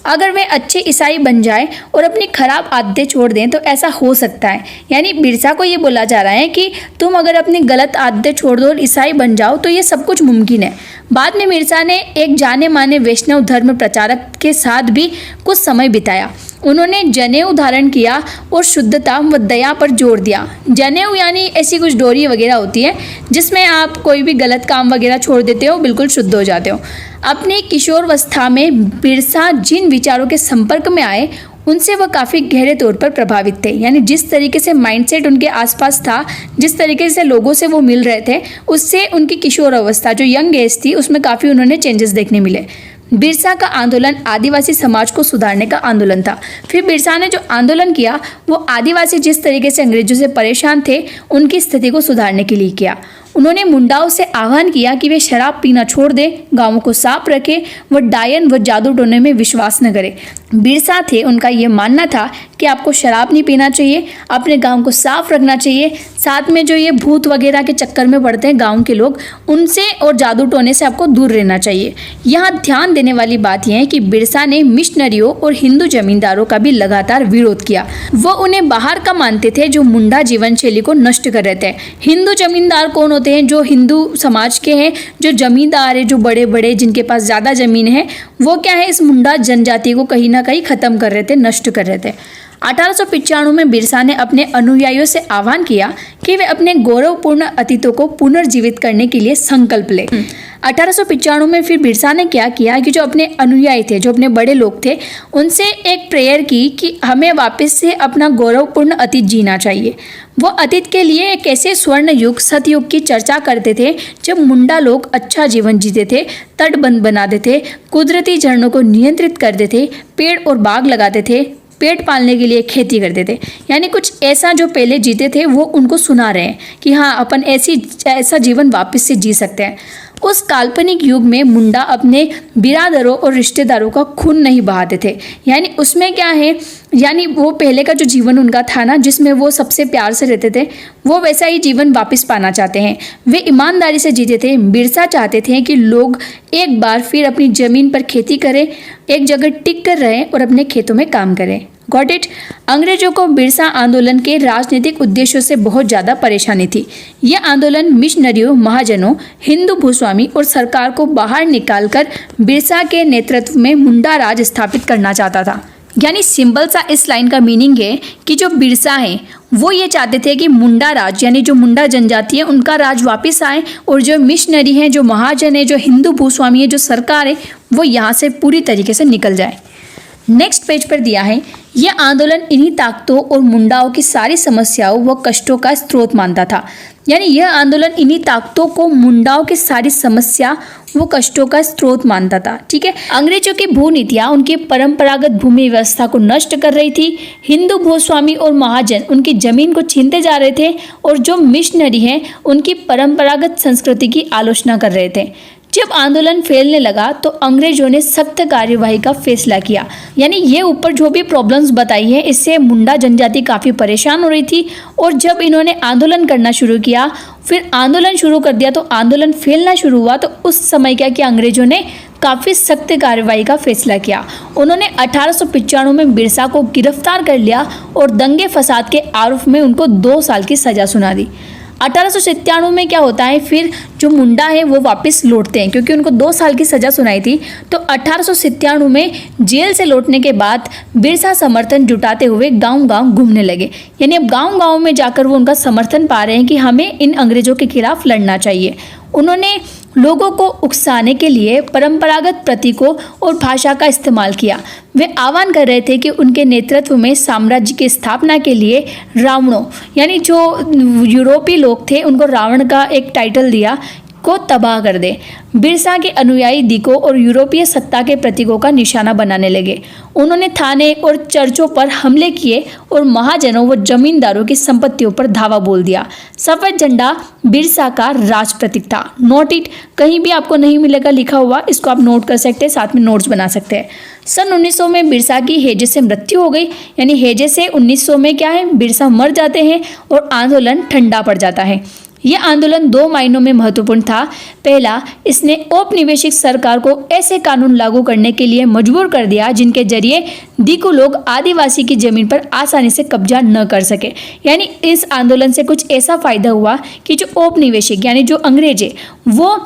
अगर वे अच्छे ईसाई बन जाएं और अपनी खराब आदतें छोड़ दें तो ऐसा हो सकता है। यानी बिरसा को ये बोला जा रहा है कि तुम अगर अपनी गलत आदतें छोड़ दो और ईसाई बन जाओ तो ये सब कुछ मुमकिन है। बाद में बिरसा ने एक जाने माने वैष्णव धर्म प्रचारक के साथ भी कुछ समय बिताया। उन्होंने जनेऊ धारण किया और शुद्धता व दया पर जोर दिया। जनेऊ यानी ऐसी कुछ डोरी वगैरह होती है जिसमें आप कोई भी गलत काम वगैरह छोड़ देते हो, बिल्कुल शुद्ध हो जाते हो। अपनी किशोरावस्था में बिरसा जिन विचारों के संपर्क में आए उनसे वह काफ़ी गहरे तौर पर प्रभावित थे। यानी जिस तरीके से माइंडसेट उनके आसपास था, जिस तरीके से लोगों से वो मिल रहे थे, उससे उनकी किशोर अवस्था जो यंग एज थी उसमें काफ़ी उन्होंने चेंजेस देखने मिले। बिरसा का आंदोलन आदिवासी समाज को सुधारने का आंदोलन था। फिर बिरसा ने जो आंदोलन किया वो आदिवासी जिस तरीके से अंग्रेजों से परेशान थे उनकी स्थिति को सुधारने के लिए किया। उन्होंने मुंडाओं से आह्वान किया कि वे शराब पीना छोड़ दें, गांवों को साफ रखें व डायन व जादू टोने में विश्वास न करें। बिरसा थे, उनका ये मानना था कि आपको शराब नहीं पीना चाहिए, अपने गांव को साफ रखना चाहिए, साथ में जो ये भूत वगैरह के चक्कर में पड़ते हैं गांव के लोग, उनसे और जादू टोने से आपको दूर रहना चाहिए। यहाँ ध्यान देने वाली बात यह है कि बिरसा ने मिशनरियों और हिंदू जमींदारों का भी लगातार विरोध किया। वो उन्हें बाहर का मानते थे जो मुंडा जीवन शैली को नष्ट कर रहे थे। हिंदू जमींदार कौन होते हैं? जो हिंदू समाज के हैं, जो जमींदार है, जो बड़े बड़े जिनके पास ज़्यादा ज़मीन है, वो क्या है इस मुंडा जनजाति को कहीं ना कहीं ख़त्म कर रहे थे, नष्ट कर रहे थे। 1895 में बिरसा ने अपने अनुयायियों से आह्वान किया कि वे अपने गौरवपूर्ण अतीतों को पुनर्जीवित करने के लिए संकल्प लें। 1895 में फिर बिरसा ने क्या किया कि जो अपने अनुयायी थे, जो अपने बड़े लोग थे, उनसे एक प्रेयर की कि हमें वापस से अपना गौरवपूर्ण अतीत जीना चाहिए। वो अतीत के लिए एक ऐसे स्वर्ण युग, सतयुग की चर्चा करते थे जब मुंडा लोग अच्छा जीवन जीते थे, तटबंध बनाते थे, कुदरती झरनों को नियंत्रित करते थे, पेड़ और बाग लगाते थे, पेट पालने के लिए खेती करते थे। यानी कुछ ऐसा जो पहले जीते थे वो उनको सुना रहे हैं कि हाँ अपन ऐसा जीवन वापस से जी सकते हैं। उस काल्पनिक युग में मुंडा अपने बिरादरों और रिश्तेदारों का खून नहीं बहाते थे। यानी उसमें क्या है, यानी वो पहले का जो जीवन उनका था ना, जिसमें वो सबसे प्यार से रहते थे, वो वैसा ही जीवन वापस पाना चाहते हैं। वे ईमानदारी से जीते थे। बिरसा चाहते थे कि लोग एक बार फिर अपनी ज़मीन पर खेती करें, एक जगह टिक कर रहें और अपने खेतों में काम करें। Got it. अंग्रेजों को बिरसा आंदोलन के राजनीतिक उद्देश्यों से बहुत ज़्यादा परेशानी थी। यह आंदोलन मिशनरियों, महाजनों, हिंदू भूस्वामी और सरकार को बाहर निकालकर बिरसा के नेतृत्व में मुंडा राज स्थापित करना चाहता था। यानी सिंपल सा इस लाइन का मीनिंग है कि जो बिरसा है वो ये चाहते थे कि मुंडा राज, यानी जो मुंडा जनजाति है, उनका राज वापस आए और जो मिशनरी हैं, जो महाजन है, जो हिंदू भूस्वामी है, जो सरकार है, वो यहाँ से पूरी तरीके से निकल जाए। नेक्स्ट पेज पर दिया है, यह आंदोलन इन्हीं ताकतों और मुंडाओं की सारी समस्याओं व कष्टों का स्रोत मानता था। यानी यह आंदोलन इन्हीं ताकतों को, मुंडाओं की सारी समस्या वो कष्टों का स्रोत मानता था। ठीक है। अंग्रेजों की भूनीतियाँ उनकी परंपरागत भूमि व्यवस्था को नष्ट कर रही थी। हिंदू भूस्वामी और महाजन उनकी जमीन को छीनते जा रहे थे और जो मिशनरी हैं उनकी परंपरागत संस्कृति की आलोचना कर रहे थे। जब आंदोलन फैलने लगा तो अंग्रेजों ने सख्त कार्यवाही का फैसला किया। यानी ये ऊपर जो भी प्रॉब्लम्स बताई है, इससे मुंडा जनजाति काफ़ी परेशान हो रही थी और जब इन्होंने आंदोलन करना शुरू किया, फिर आंदोलन शुरू कर दिया, तो आंदोलन फैलना शुरू हुआ। तो उस समय क्या किया अंग्रेजों ने, काफ़ी सख्त कार्रवाई का फैसला किया। उन्होंने 1895 में बिरसा को गिरफ्तार कर लिया और दंगे फसाद के आरोप में उनको 2 साल की सज़ा सुना दी। 1897 में क्या होता है, फिर जो मुंडा है वो वापस लौटते हैं, क्योंकि उनको 2 साल की सज़ा सुनाई थी। तो 1897 में जेल से लौटने के बाद बिरसा समर्थन जुटाते हुए गांव-गांव घूमने लगे। यानी अब गांव-गांव में जाकर वो उनका समर्थन पा रहे हैं कि हमें इन अंग्रेजों के खिलाफ लड़ना चाहिए। उन्होंने लोगों को उकसाने के लिए परंपरागत प्रतीकों और भाषा का इस्तेमाल किया। वे आह्वान कर रहे थे कि उनके नेतृत्व में साम्राज्य की स्थापना के लिए रावणों, यानी जो यूरोपीय लोग थे, उनको रावण का एक टाइटल दिया, को तबाह कर दे। बिरसा के अनुयायी दिकों और यूरोपीय सत्ता के प्रतीकों का निशाना बनाने लगे। उन्होंने थाने और चर्चों पर हमले किए और महाजनों व जमींदारों की संपत्तियों पर धावा बोल दिया। सफेद झंडा बिरसा का राज प्रतीक था। नोट इट, कहीं भी आपको नहीं मिलेगा लिखा हुआ, इसको आप नोट कर सकते हैं, साथ में नोट्स बना सकते हैं। सन 1900 में बिरसा की हैजे से मृत्यु हो गई। यानी हैजे से 1900 में क्या है, बिरसा मर जाते हैं और आंदोलन ठंडा पड़ जाता है। यह आंदोलन 2 मायनों में महत्वपूर्ण था। पहला, इसने औपनिवेशिक सरकार को ऐसे कानून लागू करने के लिए मजबूर कर दिया जिनके जरिए दिकू लोग आदिवासी की जमीन पर आसानी से कब्जा न कर सके। यानी इस आंदोलन से कुछ ऐसा फायदा हुआ कि जो औपनिवेशिक यानी जो अंग्रेज है वो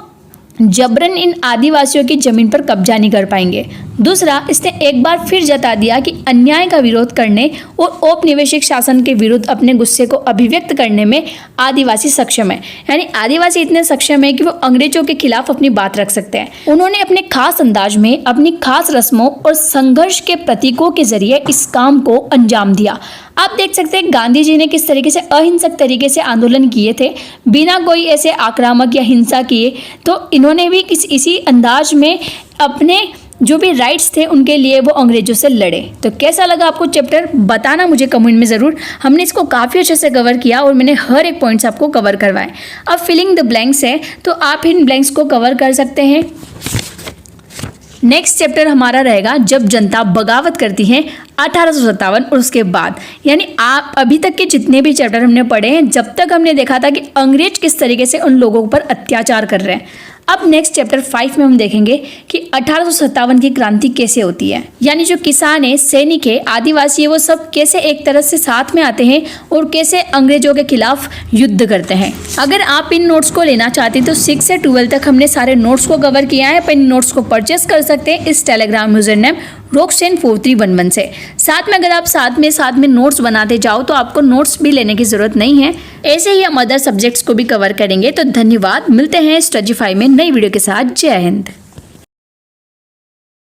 जबरन इन आदिवासियों की जमीन पर कब्जा नहीं कर पाएंगे। दूसरा, इसने एक बार फिर जता दिया कि अन्याय का विरोध करने और औपनिवेशिक शासन के विरुद्ध अपने गुस्से को अभिव्यक्त करने में आदिवासी सक्षम है। यानी आदिवासी इतने सक्षम है कि वो अंग्रेजों के खिलाफ अपनी बात रख सकते हैं। उन्होंने अपने खास अंदाज में, अपनी खास रस्मों और संघर्ष के प्रतीकों के जरिए इस काम को अंजाम दिया। आप देख सकते हैं गांधी जी ने किस तरीके से अहिंसक तरीके से आंदोलन किए थे, बिना कोई ऐसे आक्रामक या हिंसा किए। तो इन्होंने भी इसी अंदाज में अपने जो भी राइट्स थे उनके लिए वो अंग्रेजों से लड़े। तो कैसा लगा आपको चैप्टर, बताना मुझे कमेंट में ज़रूर। हमने इसको काफ़ी अच्छे से कवर किया और मैंने हर एक पॉइंट्स आपको कवर करवाए। अब फिलिंग द ब्लैंक्स है, तो आप इन ब्लैंक्स को कवर कर सकते हैं। नेक्स्ट चैप्टर हमारा रहेगा जब जनता बगावत करती है 1857 और उसके बाद। यानी आप अभी तक के जितने भी चैप्टर हमने पढ़े हैं, जब तक हमने देखा था कि अंग्रेज किस तरीके से उन लोगों पर अत्याचार कर रहे हैं। अब नेक्स्ट चैप्टर 5 में हम देखेंगे कि 1857 की क्रांति कैसे होती है। यानी जो किसान है, सैनिक है, आदिवासी है, वो सब कैसे एक तरह से साथ में आते हैं और कैसे अंग्रेजों के खिलाफ युद्ध करते हैं। अगर आप इन नोट्स को लेना चाहते हैं तो 6 से 12 तक हमने सारे नोट्स को कवर किया है। आप इन नोट्स को परचेस कर सकते हैं इस टेलीग्राम यूजर नेम rocksen4311 से। साथ में अगर आप साथ में नोट्स बनाते जाओ तो आपको नोट्स भी लेने की जरूरत नहीं है। ऐसे ही हम अदर सब्जेक्ट्स को भी कवर करेंगे। तो धन्यवाद, मिलते हैं स्टडीफाई में नई वीडियो के साथ। जय हिंद।